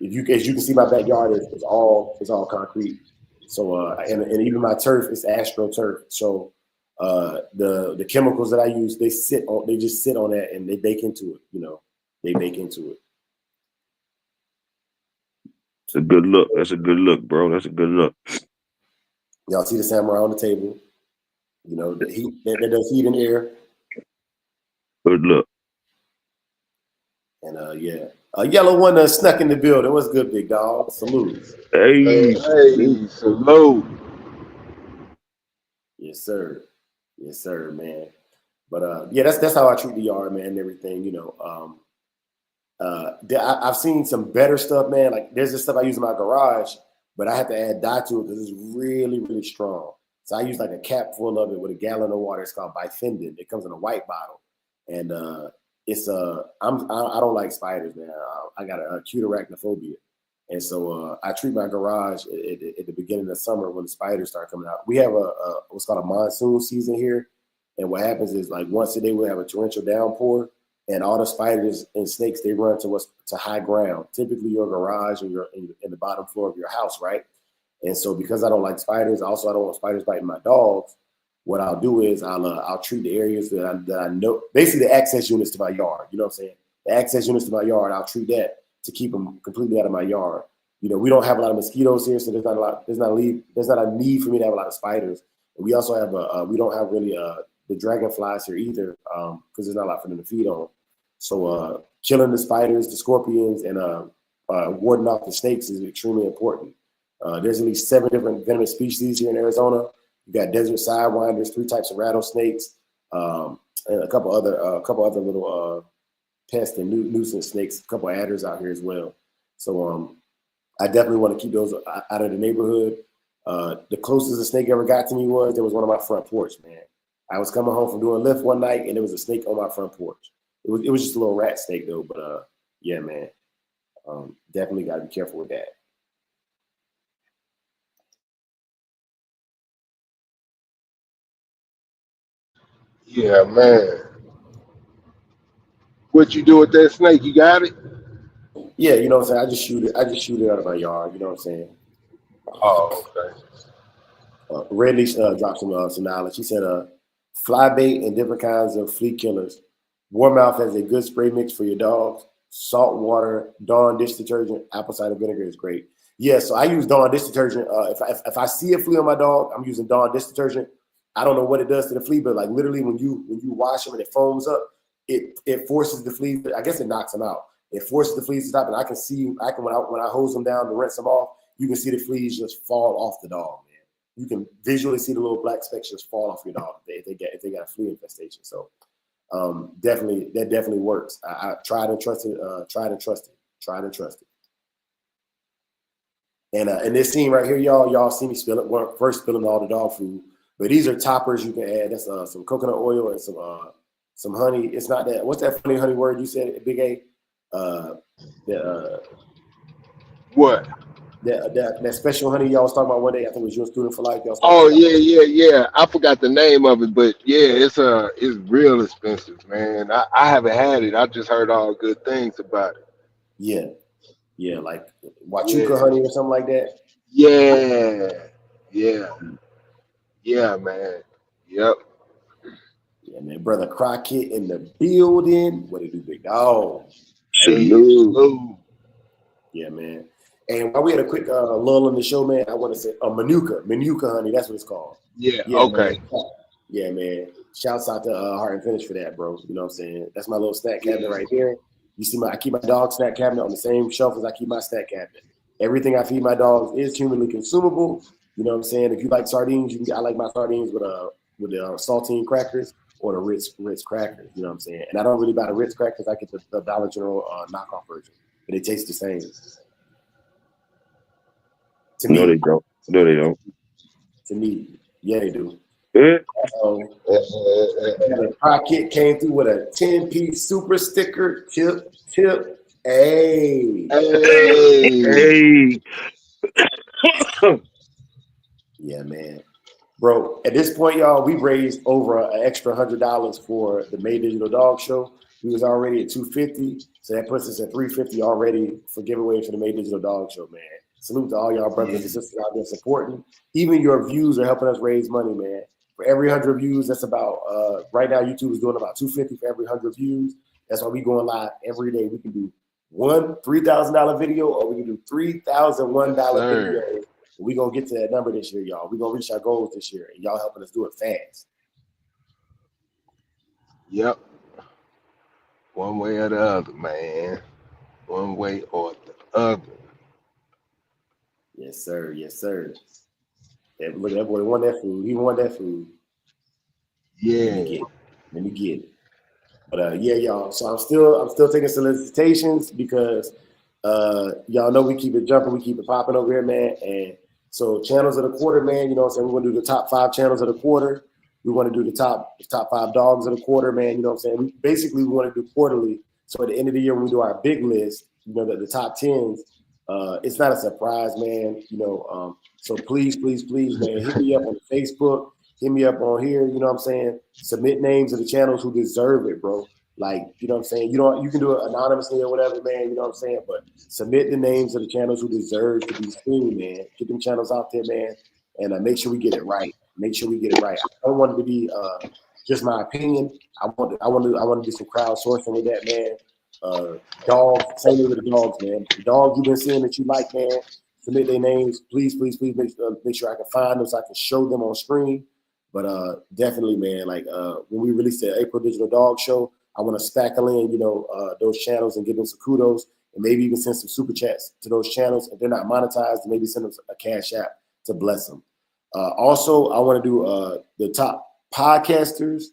as you can see, my backyard is all concrete. So, and even my turf is astroturf. So, the chemicals that I use, they just sit on that and they bake into it. They bake into it. It's a good look. That's a good look, bro. That's a good look. Y'all see the samurai on the table. The heat that does heat and air. Good look. And yeah, a yellow one that snuck in the building. What's good, big dog? Salute. Hey, salute. Hey, salute. Yes, sir. Yes, sir, man. But yeah, that's how I treat the yard, man, and everything. I've seen some better stuff, man. Like there's this stuff I use in my garage, but I have to add dye to it because it's really, really strong. So I use like a cap full of it with a gallon of water. It's called bifendin. It comes in a white bottle, and I don't like spiders, man. I got a acute arachnophobia, and so I treat my garage at the beginning of summer when the spiders start coming out. We have a what's called a monsoon season here, and what happens is like once a day we have a torrential downpour, and all the spiders and snakes they run to high ground, typically your garage or your in the bottom floor of your house, right? And so because I don't like spiders, also I don't want spiders biting my dogs. What I'll do is I'll treat the areas that I know, basically the access units to my yard. You know what I'm saying? The access units to my yard, I'll treat that to keep them completely out of my yard. We don't have a lot of mosquitoes here, so there's not a need for me to have a lot of spiders. And we also have we don't have really the dragonflies here either, because there's not a lot for them to feed on. So killing the spiders, the scorpions, and warding off the snakes is extremely important. There's at least 7 different venomous species here in Arizona. You got desert sidewinders, 3 types of rattlesnakes, and a couple other little pests and nuisance snakes, a couple adders out here as well. So I definitely want to keep those out of the neighborhood. The closest a snake ever got to me there was one on my front porch, man. I was coming home from doing Lyft one night, and there was a snake on my front porch. It was just a little rat snake though, but yeah, man, definitely got to be careful with that. Yeah, man. What you do with that snake? You got it? Yeah, you know what I'm saying. I just shoot it out of my yard. You know what I'm saying. Oh, okay. Red Leash dropped some knowledge. He said, fly bait and different kinds of flea killers. Warmouth has a good spray mix for your dogs. Salt water, Dawn dish detergent, apple cider vinegar is great. Yeah, so I use Dawn dish detergent. If I see a flea on my dog, I'm using Dawn dish detergent. I don't know what it does to the flea, but like literally when you wash them and it foams up, it forces the flea. I guess it knocks them out. It forces the fleas to stop, and I can when I hose them down to rinse them off, you can see the fleas just fall off the dog. You can visually see the little black specks just fall off your dog if they got a flea infestation. So that definitely works. I tried and trusted, tried and trusted, tried and trusted. And this scene right here, y'all see me spill it. First spilling all the dog food, but these are toppers you can add. That's some coconut oil and some honey. It's not that. What's that funny honey word you said, Big A? Uh, the What? that special honey y'all was talking about one day. I think it was you and Student for Life. Y'all was talking Oh about. yeah, yeah, yeah. I forgot the name of it, but yeah, it's real expensive, man. I haven't had it. I just heard all good things about it. Yeah, yeah, like Wachuca Yeah, honey or something like that. yeah, yeah, yeah, man. Yep. Yeah, man, brother Crockett in the building. What it do, big dog? Hey, Salute. salute. Yeah, man. And while we had a quick lull in the show, man, I want to say Manuka honey. That's what it's called. Yeah. Yeah, man. Okay. Yeah, man. Shouts out to Heart and Finish for that, bro. You know what I'm saying? That's my little snack cabinet Yeah. right there. You see, I keep my dog snack cabinet on the same shelf as I keep my snack cabinet. Everything I feed my dogs is humanly consumable. You know what I'm saying? If you like sardines, I like my sardines with the saltine crackers or the Ritz crackers. You know what I'm saying? And I don't really buy the Ritz crackers. I get the Dollar General knockoff version, but it tastes the same to No, they me. don't. No, they don't. To me, yeah, they do. Eh? So, the pocket came through with a 10-piece super sticker. Tip. Hey. Hey. Hey. Yeah, man. Bro, at this point, y'all, we raised over an extra $100 for the May Digital Dog Show. We was already at 250, so that puts us at 350 already for giveaway for the May Digital Dog Show, man. Salute to all y'all brothers Yeah. and sisters out there supporting. Even your views are helping us raise money, man. For every 100 views, that's about right now YouTube is doing about 250 for every 100 views. That's why we going live every day. We can do one $3,000 video, or we can do Yes, $3,001 sir. video. We're going to get to that number this year, y'all. We're going to reach our goals this year, and y'all helping us do it fast. Yep. One way or the other, man. One way or the other. Yes, sir. Yes, sir. Yeah, look, that boy want that food. He want that food. Let me Yeah. get it. Let me get it. But yeah, y'all. So I'm still taking solicitations because y'all know we keep it jumping, we keep it popping over here, man. And so channels of the quarter, man. You know what I'm saying? We want to do the top 5 channels of the quarter. We want to do the top 5 dogs of the quarter, man. You know what I'm saying? We want to do quarterly. So at the end of the year, when we do our big list, you know, the top tens, it's not a surprise, man. You know, so please, please, please, man, hit me up on Facebook. Hit me up on here, you know what I'm saying? Submit names of the channels who deserve it, bro. Like, you know what I'm saying? You can do it anonymously or whatever, man, you know what I'm saying? But submit the names of the channels who deserve to be seen, man. Get them channels out there, man. And make sure we get it right. Make sure we get it right. I don't want it to be just my opinion. I want to do some crowdsourcing with that, man. Dogs, same way with the dogs, man. The dogs you've been seeing that you like, man, submit their names. Please, please, please make sure I can find them so I can show them on screen. But definitely, man, like when we release the April Digital Dog Show, I want to spackle in, you know, those channels and give them some kudos and maybe even send some super chats to those channels. If they're not monetized, maybe send them a cash app to bless them. Also, I want to do the top podcasters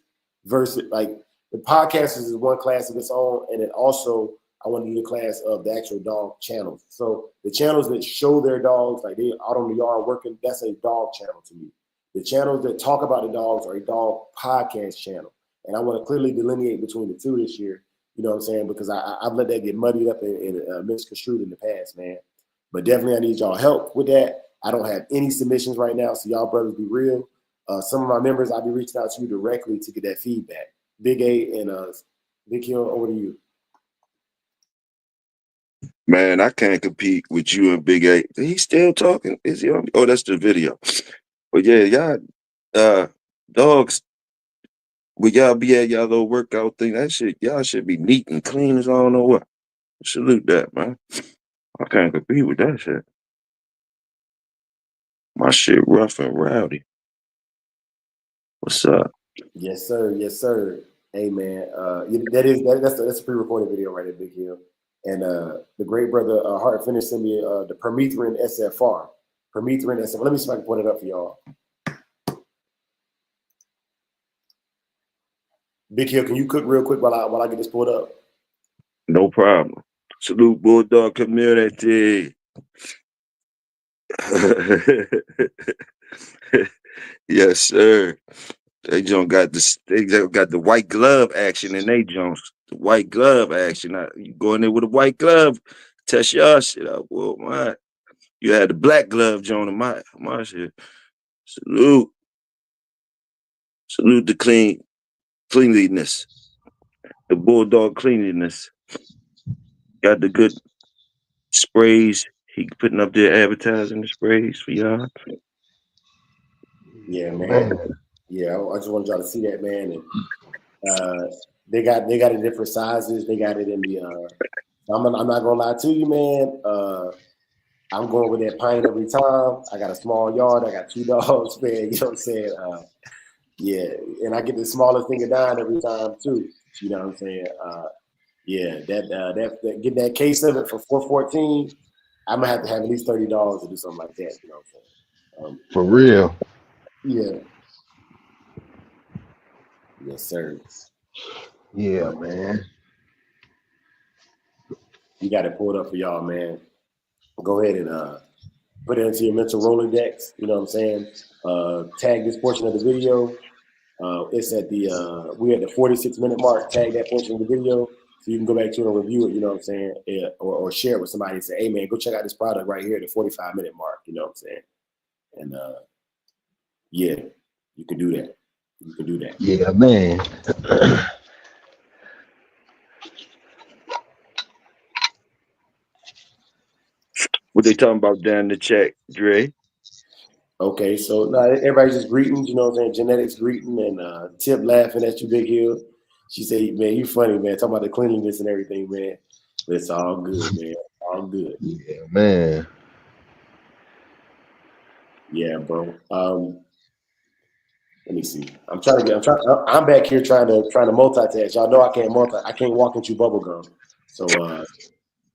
versus like the podcasters is one class of its own. And then also I want to do the class of the actual dog channels. So the channels that show their dogs, like they out on the yard working, that's a dog channel to me. The channels that talk about the dogs are a dog podcast channel. And I want to clearly delineate between the two this year. You know what I'm saying? Because I've let that get muddied up and misconstrued in the past, man. But definitely I need y'all help with that. I don't have any submissions right now, so y'all brothers be real. Some of my members, I'll be reaching out to you directly to get that feedback. Big A and Big Hill, over to you. Man, I can't compete with you and Big A. He's still talking. Is he on? Oh, that's the video. But yeah, y'all, uh, dogs, when y'all be at y'all little workout thing, that shit, y'all should be neat and clean as I don't know what. Salute that, man. I can't compete with that shit. My shit rough and rowdy. What's up? Yes, sir. Yes, sir. Hey, man. That's a pre-recorded video right there, Big Hill. And the great brother Hart finished sent me the Permethrin SFR. Permethrin SFR. Let me see if I can put it up for y'all. Big Hill, can you cook real quick while I get this pulled up? No problem. Salute Bulldog community. Yes, sir. They don't got this. They got the white glove action in they Jones. The white glove action. You go in there with a white glove, test your shit out. Well, my, you had the black glove, Joan, in my shit. Salute, salute the cleanliness, the bulldog cleanliness. Got the good sprays. He putting up there advertising the sprays for y'all. Yeah, man. Man. Yeah, I just wanted y'all to see that, man. And they got it in different sizes. They got it in the. I'm not gonna lie to you, man. I'm going with that pint every time. I got a small yard. I got 2 dogs, man. You know what I'm saying? Yeah, and I get the smallest thing of dime every time too. You know what I'm saying? Yeah, that getting that case of it for $4.14. I'm gonna have to have at least $30 to do something like that. You know what I'm saying? For real. Yeah, yes, sir. Yeah, But man. you got it pulled up for y'all, man. Go ahead and put it into your mental Rolodex. You know what I'm saying? Tag this portion of the video. It's at we're at the 46-minute mark. Tag that portion of the video so you can go back to it and review it. You know what I'm saying? Yeah, or share it with somebody and say, "Hey, man, go check out this product right here at the 45-minute mark." You know what I'm saying? And yeah, you can do that. You can do that. Yeah, man. What they talking about down in the chat, Dre? Okay, so now everybody's just greetings, you know what I'm saying? Genetics greeting and Tip laughing at you, Big Hill. She said, "Man, you funny, man, talking about the cleanliness and everything, man. But it's all good, man. All good." Yeah, man. Yeah, bro. Let me see. I'm back here trying to multitask. Y'all know I can't I can't walk and chew bubble gum. So No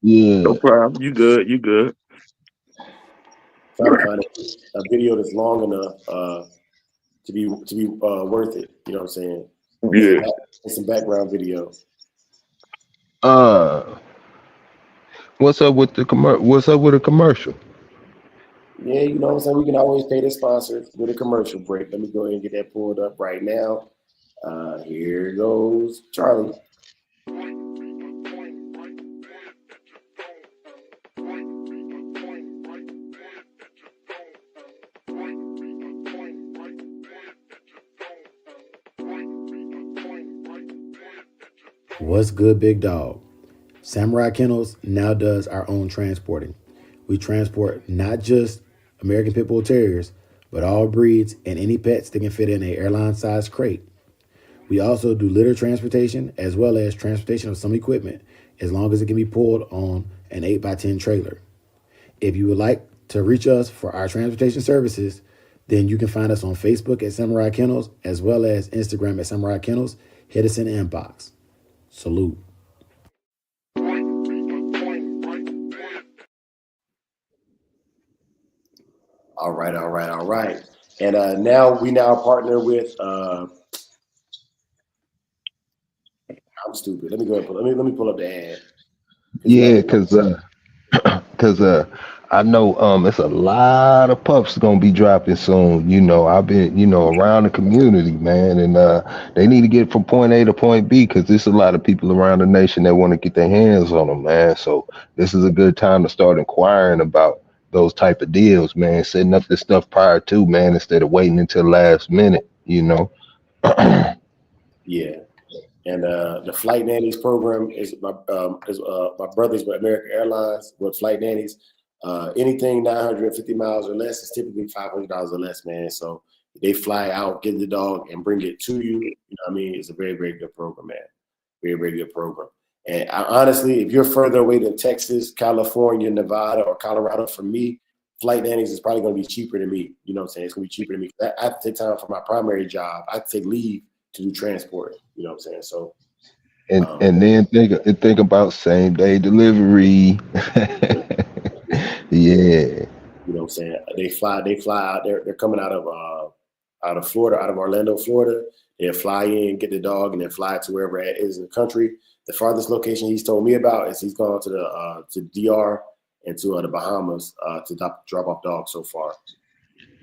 Yeah. problem. You good? You good? trying to find a video that's long enough to be worth it. You know what I'm saying? And Yeah. some background video. Uh, what's up with the What's up with a commercial? Yeah, you know what I'm saying? We can always pay the sponsors with a commercial break. Let me go ahead and get that pulled up right now. Here goes Charlie. What's good, big dog? Samurai Kennels now does our own transporting. We transport not just American Pit Bull Terriers, but all breeds and any pets that can fit in a airline-sized crate. We also do litter transportation as well as transportation of some equipment as long as it can be pulled on an 8x10 trailer. If you would like to reach us for our transportation services, then you can find us on Facebook at Samurai Kennels as well as Instagram at Samurai Kennels. Hit us in the inbox. Salute. All right, all right, all right. And now we partner with I'm stupid. Let me go ahead and let me pull up the ad. Yeah, cause I know it's a lot of pups gonna be dropping soon. You know, I've been around the community, man, and they need to get from point A to point B because there's a lot of people around the nation that want to get their hands on them, man. So this is a good time to start inquiring about those type of deals, man. Setting up this stuff prior to, man, instead of waiting until last minute. You know. Yeah. And the Flight Nannies program is my brother's with American Airlines with Flight Nannies. Anything 950 miles or less is typically $500 or less, man. So they fly out, get the dog, and bring it to you. You know what I mean? It's a very, very good program, man. Very, very good program. And honestly, if you're further away than Texas, California, Nevada, or Colorado, for me, Flight Nannies is probably going to be cheaper than me. You know what I'm saying? It's going to be cheaper than me. I have to take time for my primary job. I have to take leave to do transport. You know what I'm saying? So, And then think about same day delivery. Yeah. you know what I'm saying? They fly out. They're coming out of Florida, out of Orlando, Florida. They'll fly in, get the dog, and then fly to wherever it is in the country. The farthest location he's told me about is he's gone to the to DR and to the Bahamas to drop off dogs so far.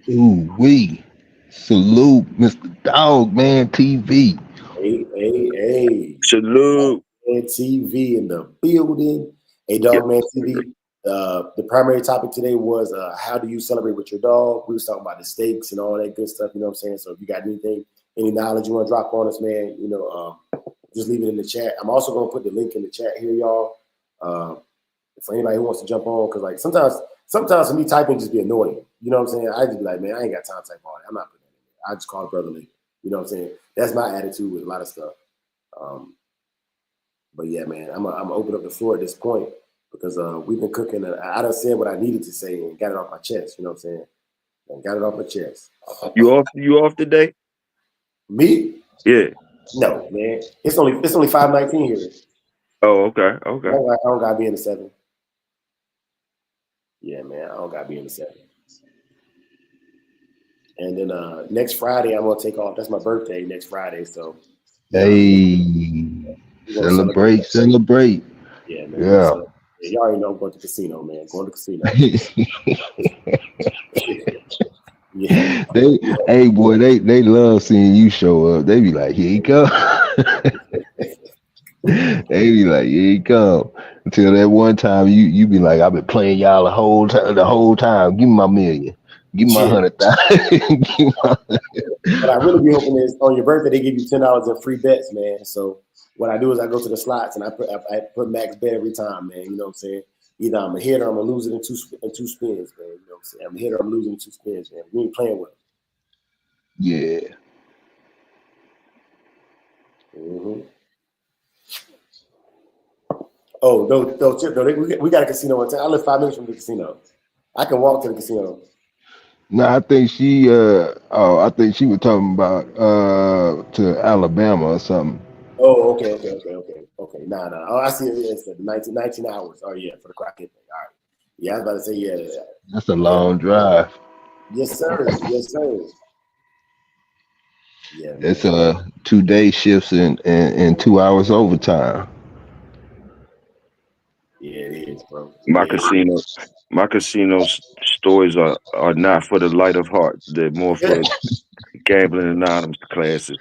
Ooh wee. Salute, Mr. Dog Man TV. Hey. Salute. Man TV in the building. Hey, Yes, Dog Man sir. TV. The primary topic today was how do you celebrate with your dog? We was talking about the steaks and all that good stuff. You know what I'm saying? So if you got anything, any knowledge you want to drop on us, man, just leave it in the chat. I'm also gonna put the link in the chat here, y'all. Uh, for anybody who wants to jump on, because like sometimes for me typing just be annoying. You know what I'm saying? I just be like, man, I ain't got time to type on it. I'm not putting it in there. I just call it brother later. You know what I'm saying? That's my attitude with a lot of stuff. Um, but yeah, man, I'm open up the floor at this point because we've been cooking. I done said what I needed to say and got it off my chest. You know what I'm saying? And got it off my chest. You off today? Me? Yeah. No, man. It's only 5:19 here. Oh, okay. I Okay. don't gotta be in the seven. Yeah, man, I don't gotta be in the seven. And then next Friday I'm gonna take off. That's my birthday next Friday, so you know Hey, we're gonna celebrate. celebrate, celebrate. Yeah, man, we're gonna Yeah. celebrate. Yeah, y'all already know I'm going to the casino, man. Going to the casino. Yeah, They, yeah. hey boy, they love seeing you show up. They be like, here you come. They be like, here you come. Until that one time you be like, I've been playing y'all the whole time. Give me my million. Give me my Yeah. 100,000. Give me my- What I really be hoping is on your birthday they give you $10 in free bets, man. So what I do is I go to the slots and I put max bet every time, man. You know what I'm saying? Either I'm a hit or I'm gonna lose it in two spins, man. You know what I'm saying? I'm a hit or I'm losing in two spins, man. We ain't playing with Yeah. them. Oh, no, Chip, no, we got a casino in town. I live 5 minutes from the casino. I can walk to the casino. No, I think she was talking about to Alabama or something. Oh, okay. Nah. Oh, I see it. It's the 19 hours. Oh, yeah, for the Crockett thing. All right. Yeah, I was about to say, That's a yeah. long drive. Yes, sir. Yes, sir. Yeah, It's man. 2 day shifts and 2 hours overtime. Yeah, it is, bro. My Yeah, it casino, my casino stories are not for the light of heart. They're more for is. gambling anonymous classes.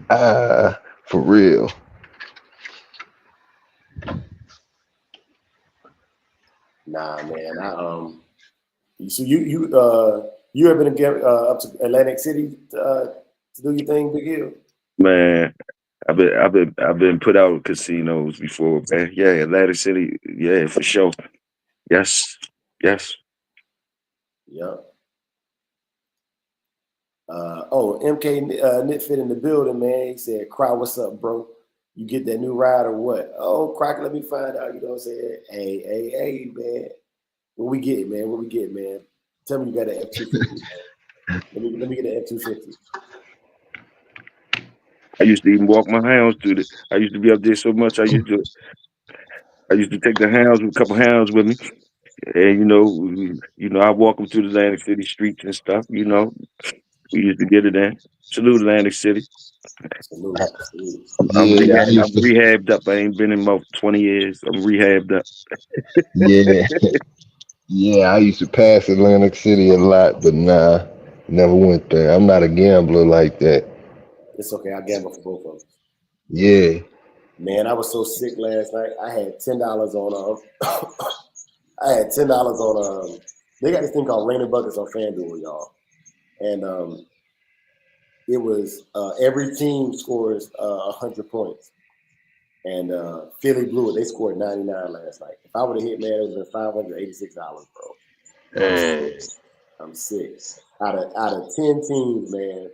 For real. Nah, man. So you ever been up to Atlantic City to do your thing, Big Hill? Man, I've been put out of casinos before, man. Yeah, Atlantic City, yeah, for sure. Yes, yes. Yep. MK Nitfit in the building, man. He said, "Cry, what's up, bro? You get that new ride or what?" Oh, Croc, let me find out. You know what I'm saying? Hey, man. What we get, man? What we get, man? Tell me you got an F-250, man. Let me get an F-250. I used to even walk my hounds through the. I used to be up there so much. I used to take the hounds, a couple hounds with me, and I walk them through the Atlantic City streets and stuff. We used to get it in. Salute Atlantic City. Salute. I'm Yeah, I used I'm to. rehabbed up. I ain't been in about 20 years. I'm rehabbed up. Yeah, yeah, I used to pass Atlantic City a lot, but nah, never went there. I'm not a gambler like that. It's okay. I gamble for both of us. Yeah, Man, I was so sick last night. I had $10 on I had $10 on they got this thing called Raining Buckets on FanDuel, y'all. And it was every team scores 100 points. And Philly blew it. They scored 99 last night. If I would have hit, man, it would have been $586, bro. I'm sick. hey, I'm sick. Out of 10 teams, man.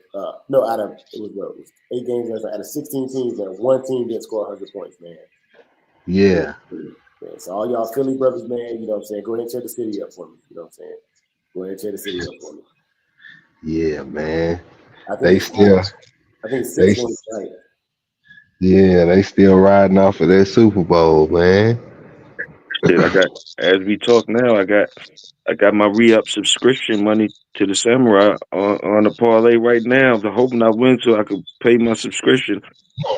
No, it was 8 games last night. Out of 16 teams, man, one team didn't score 100 points, man. yeah, Man, so all y'all Philly brothers, man, you know what I'm saying? Go ahead and tear the city up for me. You know what I'm saying? Go ahead and tear the city up for me. yeah, man. I think They it's five. still, I think it's they, 6 games tonight. yeah, they still riding off of their Super Bowl, man. Shit, as we talk now, I got my re-up subscription money to the Samurai on the parlay right now. I'm hoping I win so I could pay my subscription.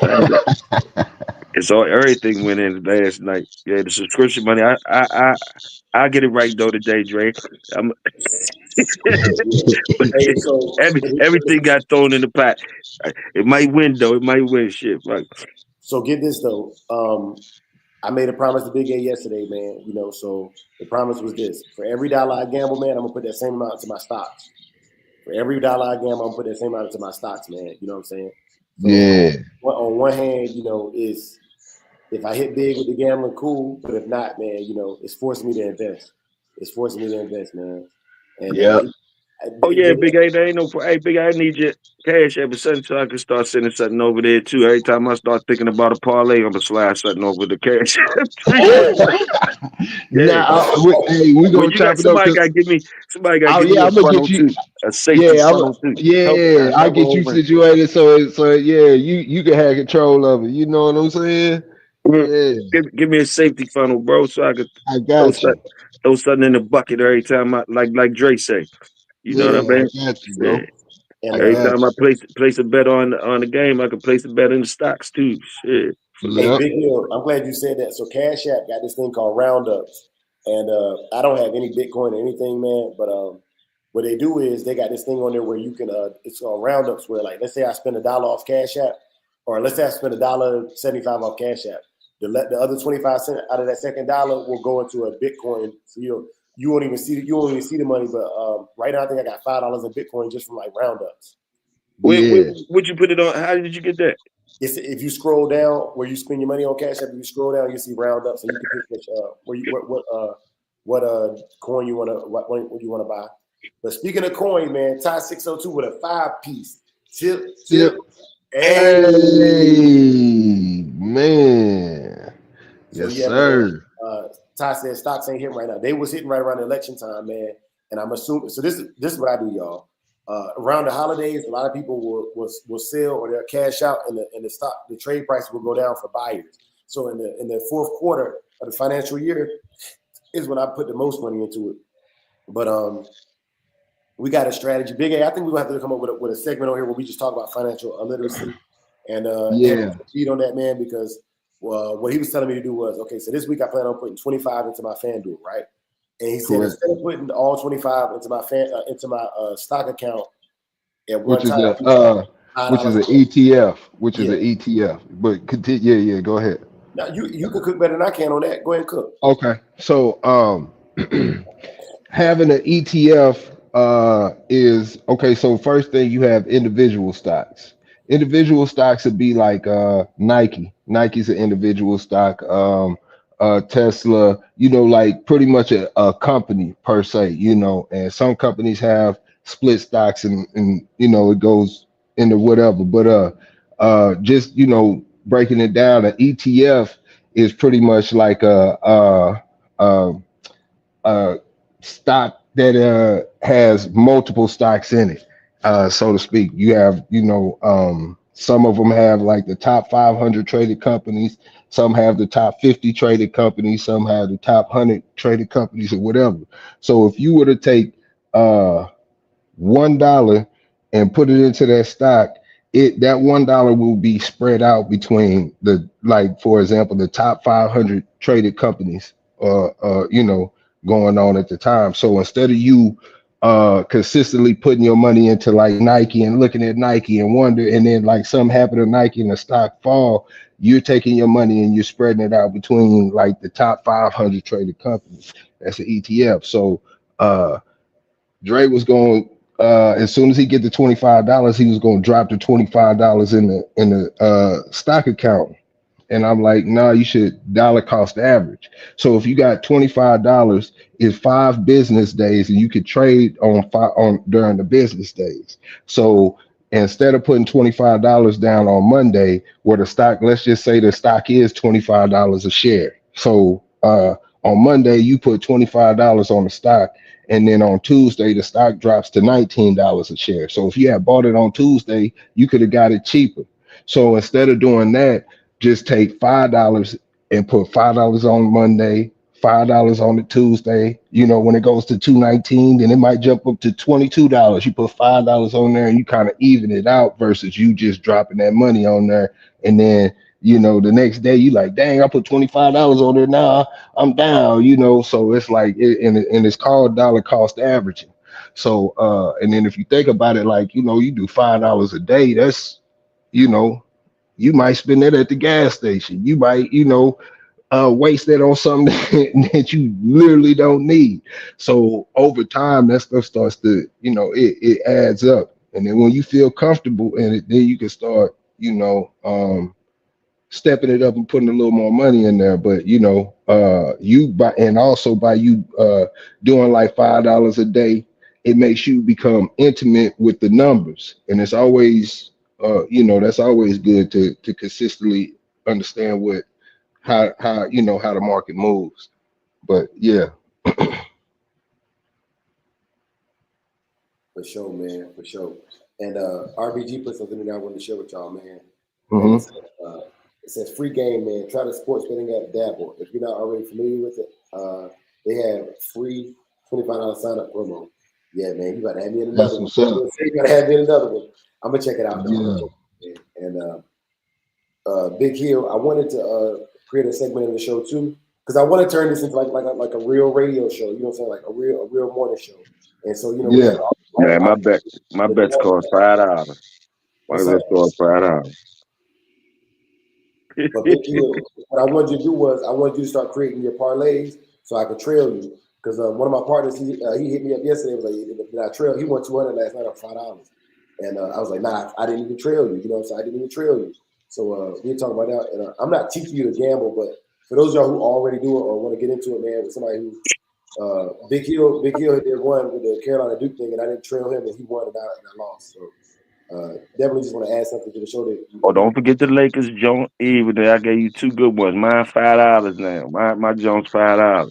I So everything went in last night. Yeah, the subscription money. I get it right though today, Drake. I'm, Yeah. Hey, so everything got thrown in the pot. It might win though. It might win. Shit, like so get this though. I made a promise to Big A yesterday, man. You know, so the promise was this: for every dollar I gamble, man, I'm gonna put that same amount into my stocks. For every dollar I gamble, I'm gonna put that same amount into my stocks, man. You know what I'm saying? So Yeah, on one hand, you know, is if I hit big with the gambling, cool. But if not, man, you know, it's forcing me to invest. It's forcing me to invest, man. And yep, oh yeah, Big A, there ain't no. Hey, Big A, I need your cash every Sunday so I can start sending something over there too. Every time I start thinking about a parlay, I'm gonna slide something over the cash. Yeah, now hey, we but gonna you got chop it up somebody got because to give me oh a yeah, I'm gonna funnel get you. too, a safety Yeah, funnel too. yeah, I Help get you over. situated so yeah, you can have control of it. You know what I'm saying? Mm, Yeah, give me a safety funnel, bro, so I could I throw got something, you. throw something in the bucket every time I like Dre say. You know what I Yeah, I mean? got you, Yeah. bro. and I Every got time I place a bet on the game, I can place a bet in the stocks too. Shit, for you. Hey, Yep. Big Hill, I'm glad you said that. So Cash App got this thing called Roundups, and I don't have any Bitcoin or anything, man. But what they do is they got this thing on there where you can it's called Roundups, where like let's say I spend $1 off Cash App, or let's say I spend $1.75 off Cash App. The other 25 cents out of that second dollar will go into a Bitcoin. So you won't even see the money. But right now I think I got $5 in Bitcoin just from like Roundups. Yeah, would you put it on? How did you get that? It's, if you scroll down where you spend your money on Cash App, you scroll down, you see roundups, and you can pick which where you what coin you want to what you want to buy. But speaking of coin, man, Ty 602 with a 5-piece tip. tip. Hey, Hey, man. so Yes, yeah, man. sir. Ty said stocks ain't hitting right now. They was hitting right around the election time, man. And I'm assuming so. This is what I do, y'all. Around the holidays, a lot of people will sell or they'll cash out, and the trade price will go down for buyers. So in the fourth quarter of the financial year is when I put the most money into it. But we got a strategy. Big A, I think we're gonna have to come up with a segment on here where we just talk about financial illiteracy and have Yeah, a feed on that, man, because what he was telling me to do was, okay, so this week I plan on putting 25 into my FanDuel, right? And he said correct. instead of putting all 25 into my stock account at one Which is time, a which is $9 an a month. ETF, which is Yeah. an ETF. But continue, yeah, go ahead. Now you could cook better than I can on that. Go ahead and cook. Okay. So having an ETF is okay. So first thing you have individual stocks. Individual stocks would be like Nike. Nike's an individual stock. Tesla, like pretty much a company per se, and some companies have split stocks and it goes into whatever. But just breaking it down, an ETF is pretty much like a stock that has multiple stocks in it, so to speak. You have, some of them have like the top 500 traded companies, some have the top 50 traded companies, some have the top 100 traded companies, or whatever. So if you were to take $1 and put it into that stock, that $1 will be spread out between like for example, the top 500 traded companies, going on at the time. So instead of you consistently putting your money into like Nike and looking at Nike and wonder, and then like something happened to Nike and the stock fall, you're taking your money and you're spreading it out between like the top 500 traded companies. That's an ETF. So Dre was going, as soon as he get the $25, he was going to drop the $25 in the stock account. And I'm like, no, you should dollar cost average. So if you got $25, is 5 business days, and you could trade on during the business days. So instead of putting $25 down on Monday, where the stock, let's just say the stock is $25 a share. So on Monday, you put $25 on the stock, and then on Tuesday, the stock drops to $19 a share. So if you had bought it on Tuesday, you could have got it cheaper. So instead of doing that, just take $5 and put $5 on Monday, $5 on the Tuesday. When it goes to 219, then it might jump up to $22. You put $5 on there and you kind of even it out versus you just dropping that money on there and then the next day you like, dang, I put $25 on there now. I'm down, So it's like, and it's called dollar cost averaging. So, and then if you think about it, like, you do $5 a day, that's, you know, you might spend that at the gas station. You might, waste that on something that you literally don't need. So over time, that stuff starts to, it adds up. And then when you feel comfortable in it, then you can start, stepping it up and putting a little more money in there. But you buy, and also by you doing like $5 a day, it makes you become intimate with the numbers. And it's always that's always good to consistently understand what how the market moves. But yeah. For sure, man, for sure. And RBG put something in there I wanted to share with y'all, man. And Hmm. it says free game, man. Try the sports betting app Dabble. If you're not already familiar with it, they have free $25 sign up promo. Yeah, man, you gotta have me in another That's one. what's up. You gotta have me in another one. I'm gonna check it out though. I'm gonna Yeah. check it out, man. And Big Hill, I wanted to create a segment of the show too, because I want to turn this into like a real radio show. You know what I'm saying? Like a real morning show. And so we Yeah. have Yeah, all my the bets morning. cost $5. My What's up? bets cost $5. But Big Hill, what I wanted you to do was I wanted you to start creating your parlays so I could trail you. Because one of my partners, he hit me up yesterday. Was like, did I trail? He won 200 last night on $5, and I was like, nah, I didn't even trail you. You know what I'm saying? I didn't even trail you. So we were talking about that, and I'm not teaching you to gamble, but for those of y'all who already do it or want to get into it, man, with somebody who Big Hill did one with the Carolina Duke thing, and I didn't trail him, and he won, and I lost. So definitely just want to add something to the show that Oh, don't forget the Lakers, Jones. Even though I gave you two good ones. Mine $5 now. My Jones $5.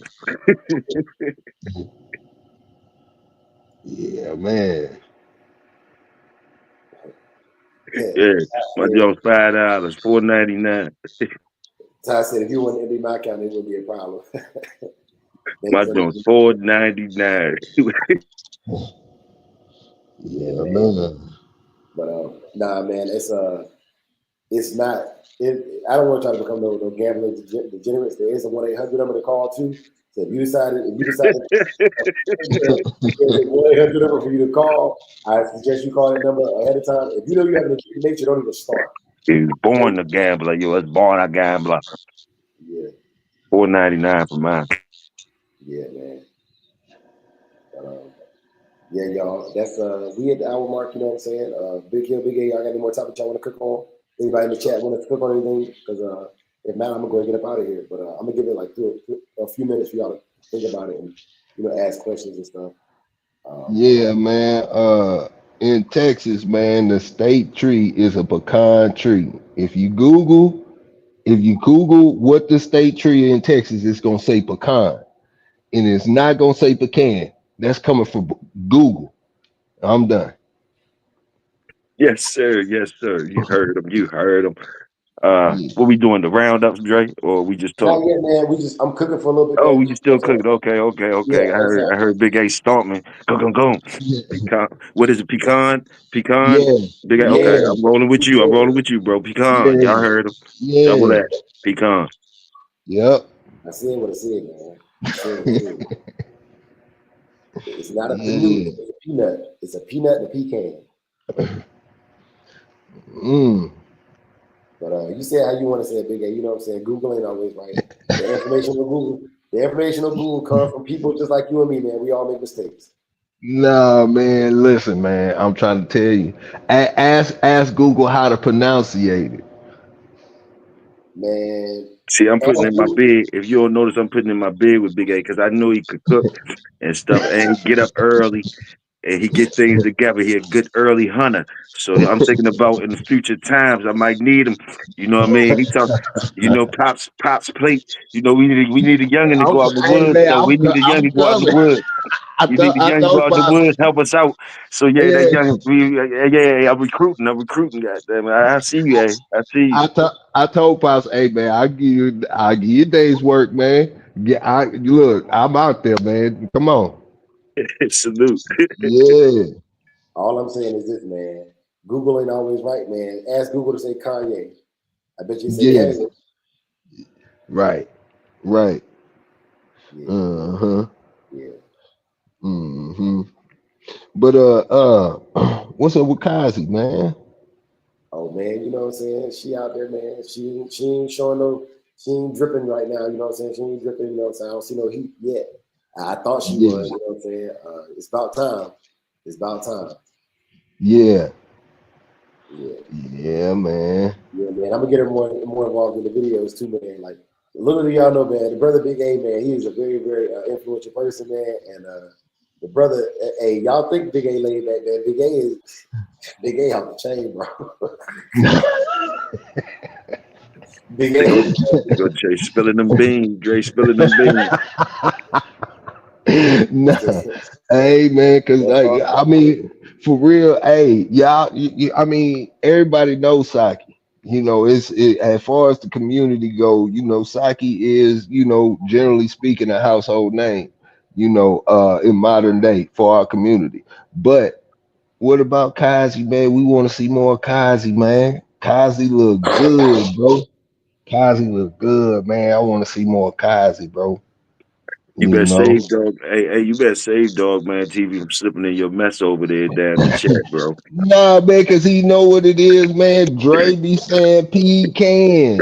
Yeah, man. Yeah, my Jones $5, $4.99. Ty said if you want to empty my account, it wouldn't be a problem. My Jones $4.99. Yeah, Yeah, man. man. But nah, man, it's not. I don't want to try to become no gambling degenerates. There is a 1-800 number to call to. So if you decide, there's a 1-800 number for you to call. I suggest you call that number ahead of time. If you know you have an acute nature, don't even start. He was born a gambler. You was born a gambler. Yeah, $4.99 for mine. yeah, man. But, yeah, y'all. That's we at the hour mark. You know what I'm saying? Big Hill, Big A. Y'all got any more topics y'all want to cook on? Anybody in the chat want to cook on anything? Because if not, I'm gonna go and get up out of here. But I'm gonna give it like a few minutes for y'all to think about it and ask questions and stuff. Yeah, man. In Texas, man, the state tree is a pecan tree. If you Google what the state tree in Texas, it's gonna say pecan, and it's not gonna say pecan. That's coming from Google. I'm done. Yes, sir. Yes, sir. You heard him. You heard him. Yeah. What we doing? The roundups, Dre, or we just Not talking? yet, man. I'm cooking for a little bit, Oh, man. we just still cooking. Okay, okay, Yeah, okay. that's I heard Big A stomping. Go, go, go. Yeah. Pecan. What is it? Pecan? Pecan? Yeah. Big A. Okay, Yeah. I'm rolling with you. I'm rolling with you, bro. Pecan. Y'all Yeah. heard him. Double Yeah. that. Pecan. Yep. I said what I said, man. I said what I said. It's not a peanut. Yeah. It's a peanut. It's a peanut and a pecan. Mm. But you said how you want to say it, Big A. You know what I'm saying? Google ain't always right. The information on Google comes from people just like you and me, man. We all make mistakes. No, man. Listen, man. I'm trying to tell you. Ask Google how to pronunciate it. Man, See, I'm putting ask in my Google. bed. If you don't notice, I'm putting in my bed with Big A because I knew he could cook and stuff, and he get up early and he get things together. He a good early hunter. So I'm thinking about in the future times I might need him. You know what I mean? He talk, pops plate. We need a youngin to go out in the Hey, woods. man. So we need a youngin I'm to go out in the coming. woods. I We need thought. the I youngin to go thought out in the about. woods, help us out. So yeah, that Yeah. youngin. Yeah. I'm recruiting. Goddamn it. I see you, I see you. I told Pops, hey man, I give you a day's work, man. Yeah, look, I'm out there, man. Come on. Salute. Yeah. All I'm saying is this, man. Google ain't always right, man. Ask Google to say Kanye. I bet you say they Yeah, had it. right, right. Yeah, Uh-huh. yeah. Mm-hmm. But what's up with Kazi, man? Oh man, you know what I'm saying? She out there, man. She ain't showing no. She ain't dripping right now. You know what I'm saying? She ain't dripping. You know what I'm saying? I don't see no heat yet. I thought she Yeah, was. You know what I'm saying? It's about time. It's about time. yeah, Yeah, yeah, man. yeah, man. I'm gonna get her more involved in the videos too, man. Like little do y'all know, man. The brother Big A, man. He is a very influential person, man. And the brother, hey, y'all think Big A laid back, man? Big A out the chain, bro. Big They go, A. they go Jay spilling them beans. Dre spilling them beans. Nah, hey man, cause like I mean, for real, hey, y'all, I mean, everybody knows Saki. You know, as far as the community go, you know, Saki is, you know, generally speaking, a household name. You know, in modern day for our community. But what about Kazi, man? We want to see more Kazi, man. Kazi look good, bro. Kazi look good, man. I want to see more Kazi, bro. You You better know. save dog. Hey, you better save dog, man. TV from slipping in your mess over there down the chat, bro. Nah, man, cause he know what it is, man. Dre be saying pecan.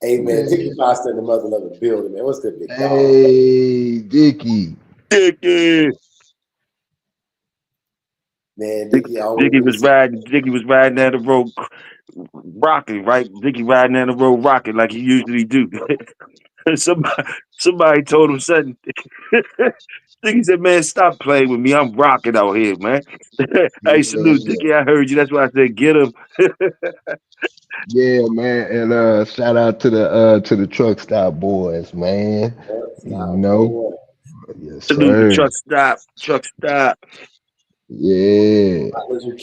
Hey man, Man. Dickie Foster and the mother love the building, man. What's good, big dog? Hey, Dickie. Dickie, Man, Dick- Dickie always Dickie was listen. riding. Dickie was riding down the road, rocking. Right, Dickie riding down the road, rocking like he usually do. somebody, somebody told him something. Dickie said, "Man, stop playing with me. I'm rocking out here, man." Hey, salute, Yeah, Dickie. I heard you. That's why I said, "Get him." yeah, man. And shout out to the truck stop boys, man. You Stop, know? boy. Yes, Salute the sir. truck stop. Truck stop. Yeah. Lot Lizard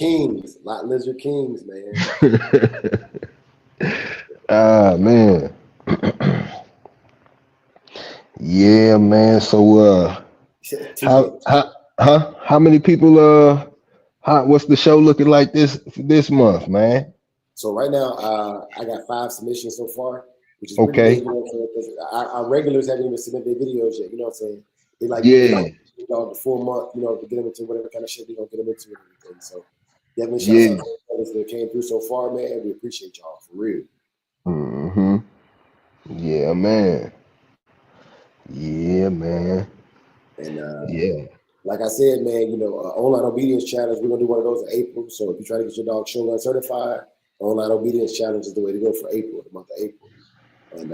Kings, man. Ah man. Yeah, man. So how 2K. how many people what's the show looking like this month, man? So right now, I got 5 submissions so far, which is pretty big. Okay. You know what I'm saying? Because our regulars haven't even submitted their videos yet. You know what I'm saying? They like Yeah. the 4 month, you know, to get them into whatever kind of shit they're gonna get them into and everything. So definitely shouts out Yeah. to the brothers that came through so far, man. We appreciate y'all for real. Mm-hmm. Yeah, man. Yeah, man. And Yeah. like I said, man, you know, online obedience challenge. We're gonna do one of those in April. So if you try to get your dog shogun certified, online obedience challenge is the way to go for April, the month of April. And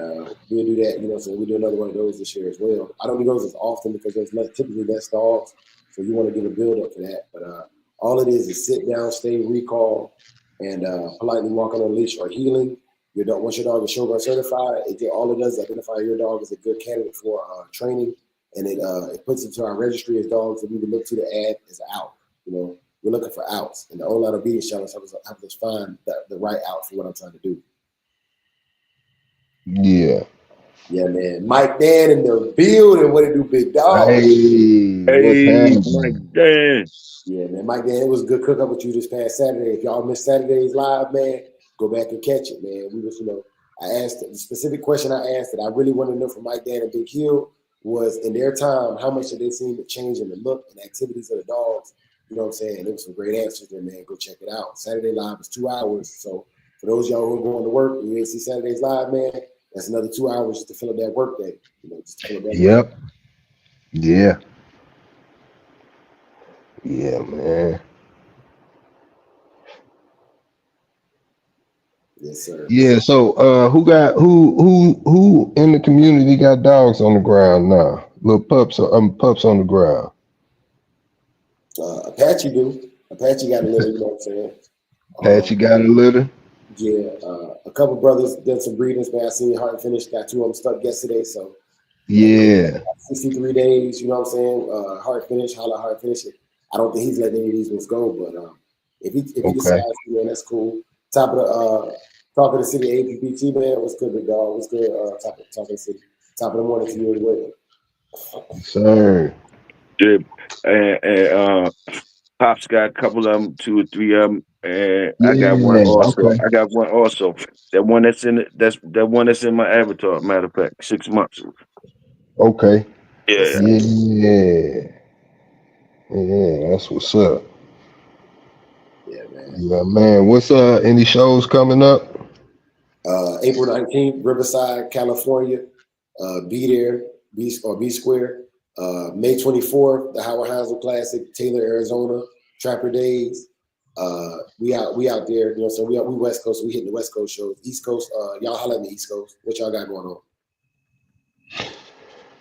we'll do that, you know, so we'll do another one of those this year as well. I don't do those as often because there's typically less dogs. So you want to give a build up for that. But all it is sit down, stay, recall, and politely walk on a leash or healing. Your dog, once your dog is Shogun certified, all it does is identify your dog as a good candidate for training, and it puts it to our registry as dogs that we would look to add as an out. You know, we're looking for outs, and the online obedience challenge helps us find the right out for what I'm trying to do. Yeah. Yeah, man. Mike Dan in the building. What it do, big dog? Hey, what's Hey, Mike happening? Dan. Yeah, man. Mike Dan, it was a good cook up with you this past Saturday. If y'all missed Saturday's live, man, go back and catch it, man. We was, you know, I asked the specific question I asked that I really wanted to know from Mike Dan and Big Hill was in their time, how much did they seem to change in the look and activities of the dogs? You know what I'm saying? There was some great answers there, man. Go check it out. Saturday live is 2 hours. So for those of y'all who are going to work and you didn't see Saturday's live, man, that's another 2 hours just to fill up that work day. You know, just to fill up that work day. Yep. Yeah. Yeah, man. Yes, sir. Yeah, so who in the community got dogs on the ground now? Little pups on the ground. Apache do. Apache got a little, you know what I'm saying? Pat, you Um, got a litter? yeah, a couple brothers did some breedings, man. I seen Heart and Finish got 2 of them stuck yesterday. So, like Yeah. 63 days, you know what I'm saying? Heart Finish, holla Heart Finish. I don't think he's letting any of these ones go, but if he Okay. decides to, man, that's cool. Top of the talk of the city APPT, man. What's good, big dog? What's good? Top of the city. Top of the morning to you as well. Sir. Yeah, and Pops got a couple of them, two or three of them, and I got one Yeah. also. Okay. I got one also. That one that's in it, that's that one that's in my avatar. Matter of fact, 6 months. Okay. Yes, Yeah. sir. Yeah. Yeah. That's what's up. Yeah, man. Yeah, man. What's any shows coming up? April 19th, Riverside, California. Be there, be square. May 24th, the Howard Hansen Classic, Taylor, Arizona, Trapper Days. We out there, you know, so we West Coast, we hitting the West Coast shows. East Coast, y'all holler at me, East Coast. What y'all got going on?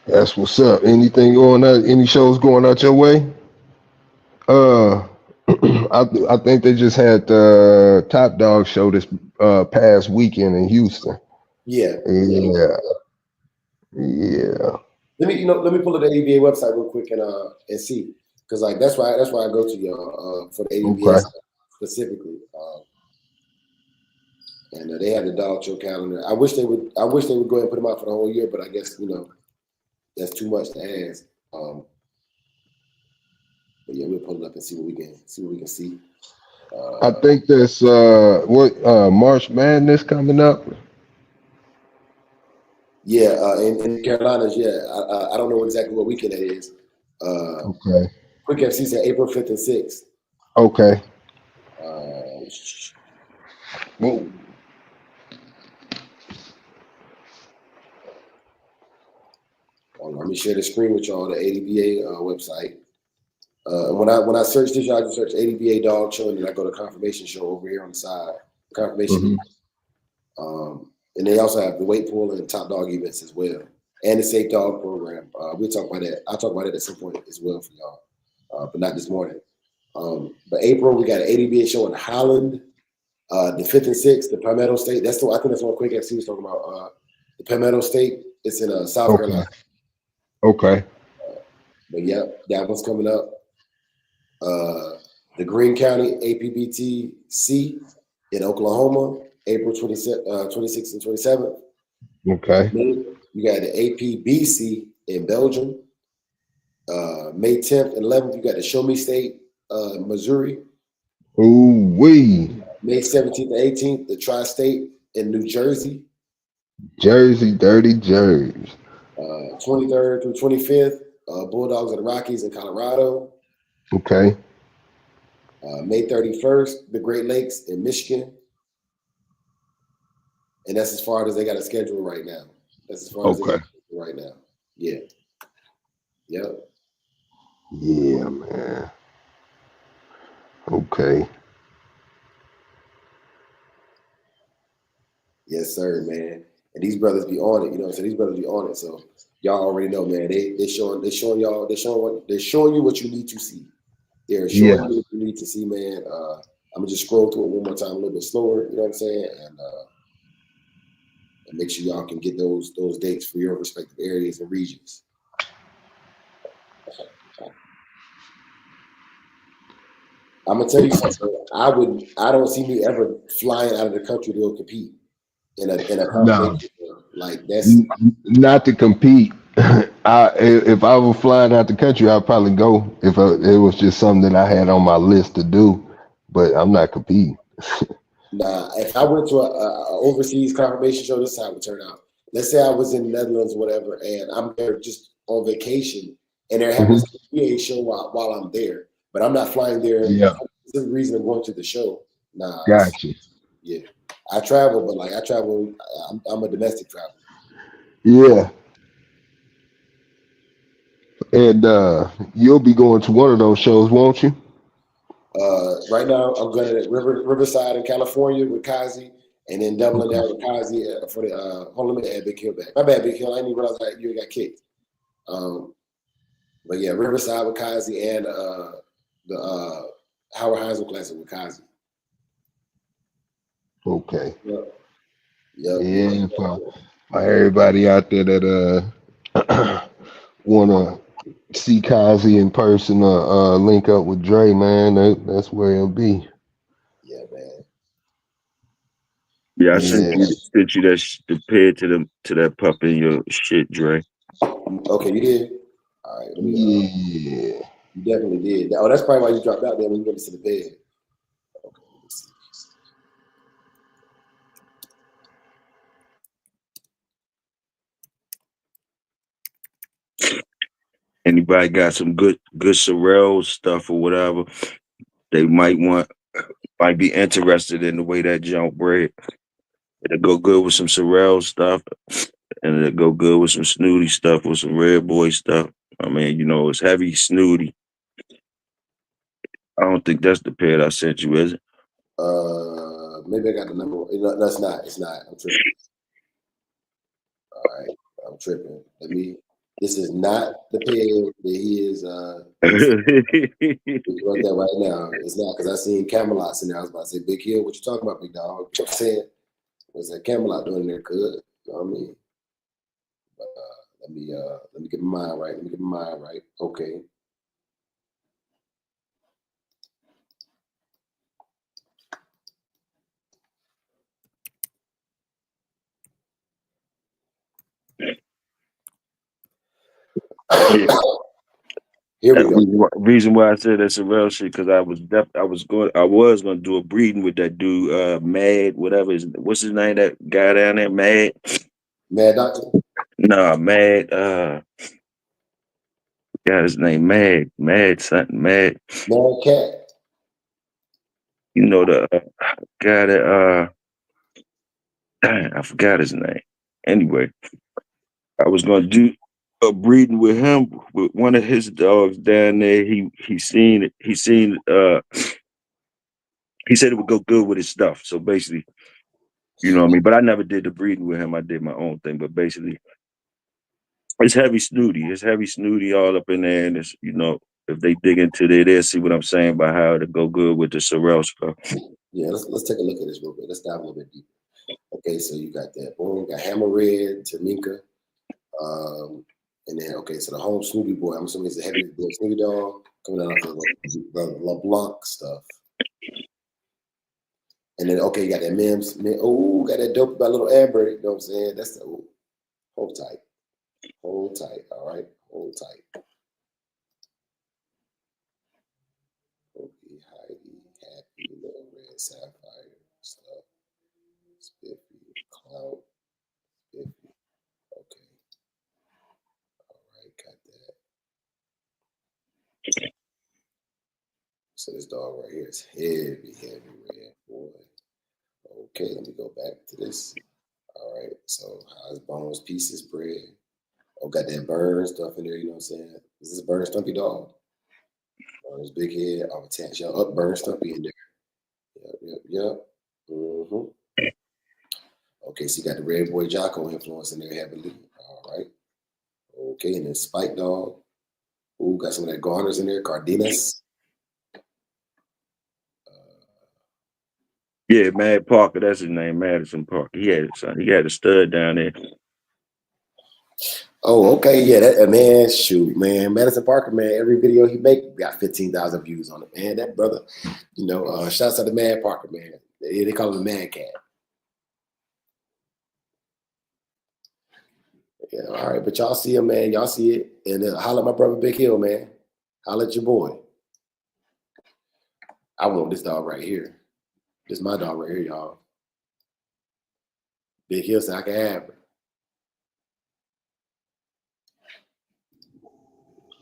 That's what's up. Anything going out? Any shows going out your way? Uh, I think they just had the Top Dog show this past weekend in Houston. Yeah. Yeah, yeah. Let me pull up the ABA website real quick and see. Because like that's why I go to y'all for the ABA Okay. specifically. And they had the dog show calendar. I wish they would go ahead and put them out for the whole year, but I guess that's too much to ask. But yeah, we'll pull it up and see what we can see. I think that's what March Madness coming up. Yeah, in the Carolinas, yeah. I don't know exactly what weekend it is. Okay. Quick FC said April 5th and 6th. Okay. Uh, Whoa. Let me share the screen with y'all. The ADBA website. When I search this, I just search ADBA dog show, and then I go to confirmation show over here on the side. Confirmation. And they also have the weight pool and top dog events as well, and the safe dog program. We'll talk about that. I'll talk about it at some point as well for y'all, but not this morning. But April, we got an ADBA show in Holland, the 5th and 6th, the Palmetto State. I think that's one quick FC was talking about. The Palmetto State. It's in South Okay. Carolina. Okay. But yeah, that one's coming up. The Greene County APBTC in Oklahoma, April 26th and 27th. Okay. You got the APBC in Belgium. May 10th and 11th, you got the Show Me State, Missouri. Ooh wee. May 17th and 18th, the Tri-State in New Jersey. Jersey, dirty Jersey. 23rd through 25th, Bulldogs of the Rockies in Colorado. Okay. May 31st, the Great Lakes in Michigan. And that's as far as they got a schedule right now. That's as far as they got a schedule right now. Yeah. Yep. Yeah, man. Okay. Yes, sir, man. And these brothers be on it, so these brothers be on it. So y'all already know, man. They're showing you what you need to see. They're showing you what you need to see, man. I'm gonna just scroll through it one more time, a little bit slower. You know what I'm saying? And make sure y'all can get those dates for your respective areas and regions. I'm gonna tell you something. I don't see me ever flying out of the country to go compete in a competition. Like that's not to compete. If I were flying out the country, I'd probably go if it was just something that I had on my list to do. But I'm not competing. Nah, if I went to a overseas confirmation show, this is how it would turn out. Let's say I was in the Netherlands or whatever, and I'm there just on vacation, and there happens to be a show while I'm there, but I'm not flying there. Yeah. For the reason of going to the show. Nah. Gotcha. Yeah. I travel, but I'm a domestic traveler. Yeah. And you'll be going to one of those shows, won't you? Right now, I'm going to Riverside in California with Kazi, and then doubling down with Kazi for the hold on, let me add Big Hill back. My bad, Big Hill. I didn't even realize that you got kicked. But yeah, Riverside with Kazi and the Howard Hansen Classic with Kazi. Okay. Yep. Yeah. For everybody out there that wanna see Kazi in person or link up with Dre, man, that's where it'll be. Yeah, man. Yeah, I sent you the pair to that puppy in your shit, Dre. Okay, you did. All right. Yeah. You definitely did. Oh, that's probably why you dropped out there when you went to the bed. Okay, let's see. Anybody got some good Sorrel stuff or whatever? They might be interested in the way that jump bread. It'll go good with some Sorrel stuff, and it'll go good with some snooty stuff with some Red Boy stuff. I mean, it's heavy snooty. I don't think that's the pair I sent you, is it? Maybe I got the number. No, it's not. It's not. I'm tripping. All right, I'm tripping. This is not the pair that he is. We wrote that right now. It's not because I seen Camelot's in there. I was about to say, Big Hill, what you talking about, big dog? You know what I'm saying? What's that Camelot doing in there? Good. You know what I mean? But let me get my mind right. Let me get my mind right. Okay. Yeah. Here we go. Reason why I said that's a real shit because I was gonna do a breeding with that dude, Mad, what's his name, that guy down there, Mad? Mad Doctor? Nah, Mad, got his name, Mad something, Mad. Mad Cat? The guy that I forgot his name. Anyway, I was gonna do a breeding with him with one of his dogs down there. He seen it. He said it would go good with his stuff. So basically, you know what I mean? But I never did the breeding with him. I did my own thing. But basically, it's heavy snooty. It's heavy snooty all up in there. And if they dig into there, they'll see what I'm saying about how to go good with the Sorrel stuff. Yeah, let's take a look at this real quick. Let's dive a little bit deeper. Okay, so you got that. Boom, got Hammer Red, Taminka. And then, okay, so the home Snoopy boy, I'm assuming it's the heavy Snoopy dog coming out of the LeBlanc stuff. And then, okay, you got that Mims. Oh, got that dope about little Amber. You know what I'm saying? That's the hold tight. Hold tight. All right. Hold tight. Okay, Heidi, Happy, Little Red Sapphire stuff. Spiffy, Clout, Spiffy. Okay. All right, got that. So this dog right here is heavy, heavy red, boy. Okay, let me go back to this. All right, so how's bones, pieces, bread. Oh, got that burn stuff in there, you know what I'm saying? Is this a burn stumpy dog? Burns big head, I'll attach y'all up, burn stumpy in there. Yep. Mm-hmm. Okay, so you got the Red Boy Jocko influence in there heavily. All right. Okay, and then Spike Dog. Ooh, got some of that Garners in there, Cardenas. Yeah, Mad Parker, that's his name, Madison Parker. He had a stud down there. Oh, okay, yeah, that man, shoot, man, Madison Parker, man, every video he make got 15,000 views on it, man. That brother, shouts out to Mad Parker, man. They call him the Mad Cat. Yeah, all right, but y'all see him, man. Y'all see it, and holla at my brother Big Hill, man. Holla at your boy. I want this dog right here. This is my dog right here, y'all. Big Hill said I can have her.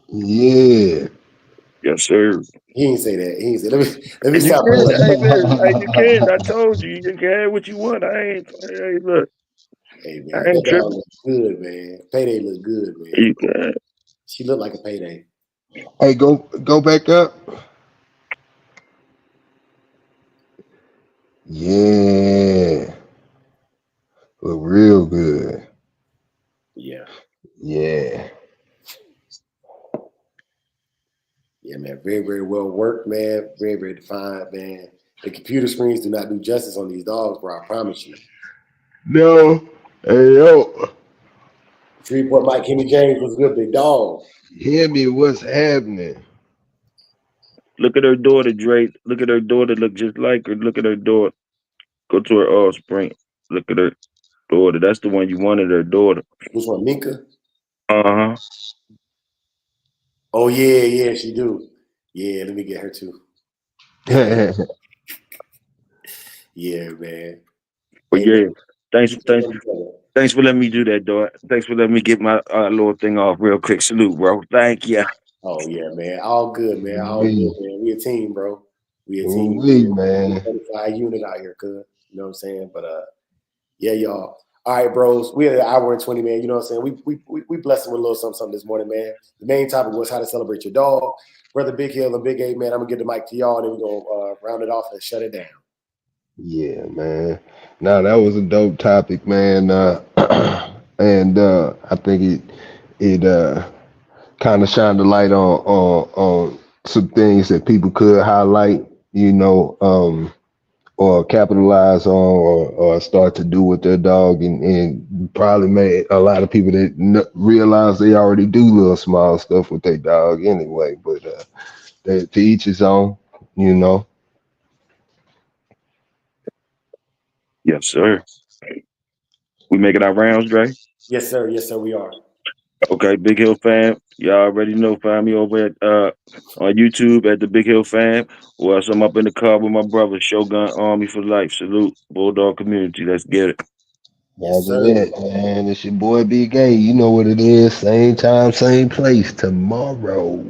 Yeah. Yes, sir. He ain't say that. He ain't say. Let me And you stop can, playing. hey man, hey, you can. I told you, you can have what you want. Hey, look, Hey I man, ain't that dog tripping. look good, man. Payday look good, man. You can. She looked like a payday. Hey, go back up. Yeah. Look real good. Yeah. Yeah. Yeah, man. Very, very well worked, man. Very, very defined, man. The computer screens do not do justice on these dogs, bro. I promise you. No. Hey yo. Shreveport Mike Kenny James was a good big dog. Hear me, what's happening? Look at her daughter, Drake. Look at her daughter. Look just like her. Look at her daughter. Go to her offspring. Look at her daughter. That's the one you wanted. Her daughter. Which one, Minka? Uh huh. Oh yeah, she do. Yeah, let me get her too. Yeah, man. But Hey, man. yeah, thanks, thanks, thanks for letting me do that, dog. Thanks for letting me get my little thing off real quick. Salute, bro. Thank you. Oh yeah, man. All good, man. All good, we, man. We a team, bro. We a team. we, We man. a 25 unit out here, cuz. You know what I'm saying? But yeah, y'all. All right, bros. We had an hour and 20, man. You know what I'm saying? We blessed them with a little something this morning, man. The main topic was how to celebrate your dog. Brother Big Hill and Big A, man. I'm gonna get the mic to y'all, and then we're gonna round it off and shut it down. Yeah, man. Now that was a dope topic, man. And I think it kind of shined a light on some things that people could highlight, you know, or capitalize on, or start to do with their dog, and probably made a lot of people that realize they already do little small stuff with their dog anyway. But to each his own, you know. Yes, sir. We making our rounds, Dre. Yes, sir. Yes, sir. We are. Okay, Big Hill fam. Y'all already know. Find me over at on YouTube at the Big Hill fam, or else I'm up in the car with my brother, Shogun Army for Life. Salute, Bulldog community. Let's get it. Yes, That's sir. it, man. It's your boy Big A. You know what it is. Same time, same place tomorrow.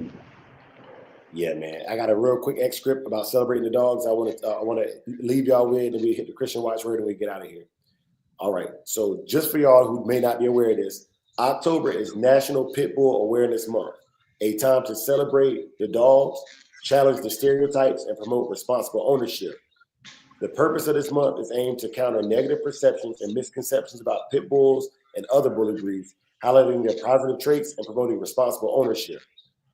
Yeah, man. I got a real quick excerpt about celebrating the dogs. I want to leave y'all with, and we hit the Christian watchword and we get out of here. All right. So just for y'all who may not be aware of this, October is National Pit Bull Awareness Month, a time to celebrate the dogs, challenge the stereotypes, and promote responsible ownership. The purpose of this month is aimed to counter negative perceptions and misconceptions about pit bulls and other bully breeds, highlighting their positive traits and promoting responsible ownership.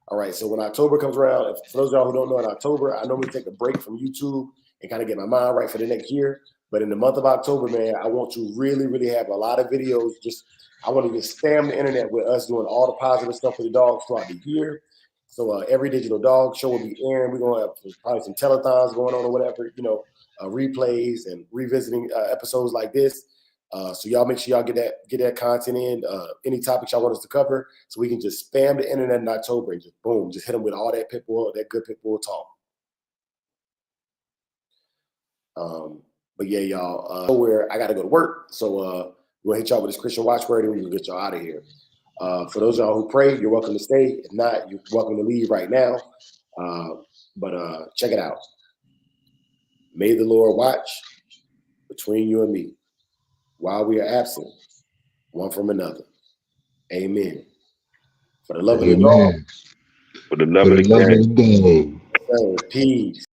All right, so when October comes around, for those of y'all who don't know, in October, I normally take a break from YouTube and kind of get my mind right for the next year. But in the month of October, man, I want to really, really have a lot of videos. I want to just spam the internet with us doing all the positive stuff for the dogs throughout the year. So every digital dog show will be airing. We're going to have probably some telethons going on or whatever, replays and revisiting episodes like this. So y'all make sure y'all get that content in. Any topics y'all want us to cover, so we can just spam the internet in October and just boom, just hit them with all that pit bull, that good pit bull talk. But yeah, y'all, where I got to go to work, so we'll hit y'all with this Christian watchword and we'll get y'all out of here. For those of y'all who pray, you're welcome to stay. If not, you're welcome to leave right now. But check it out. May the Lord watch between you and me while we are absent one from another. Amen. For the love of the dog. Amen. For the For love of the the love game. of the game. Peace.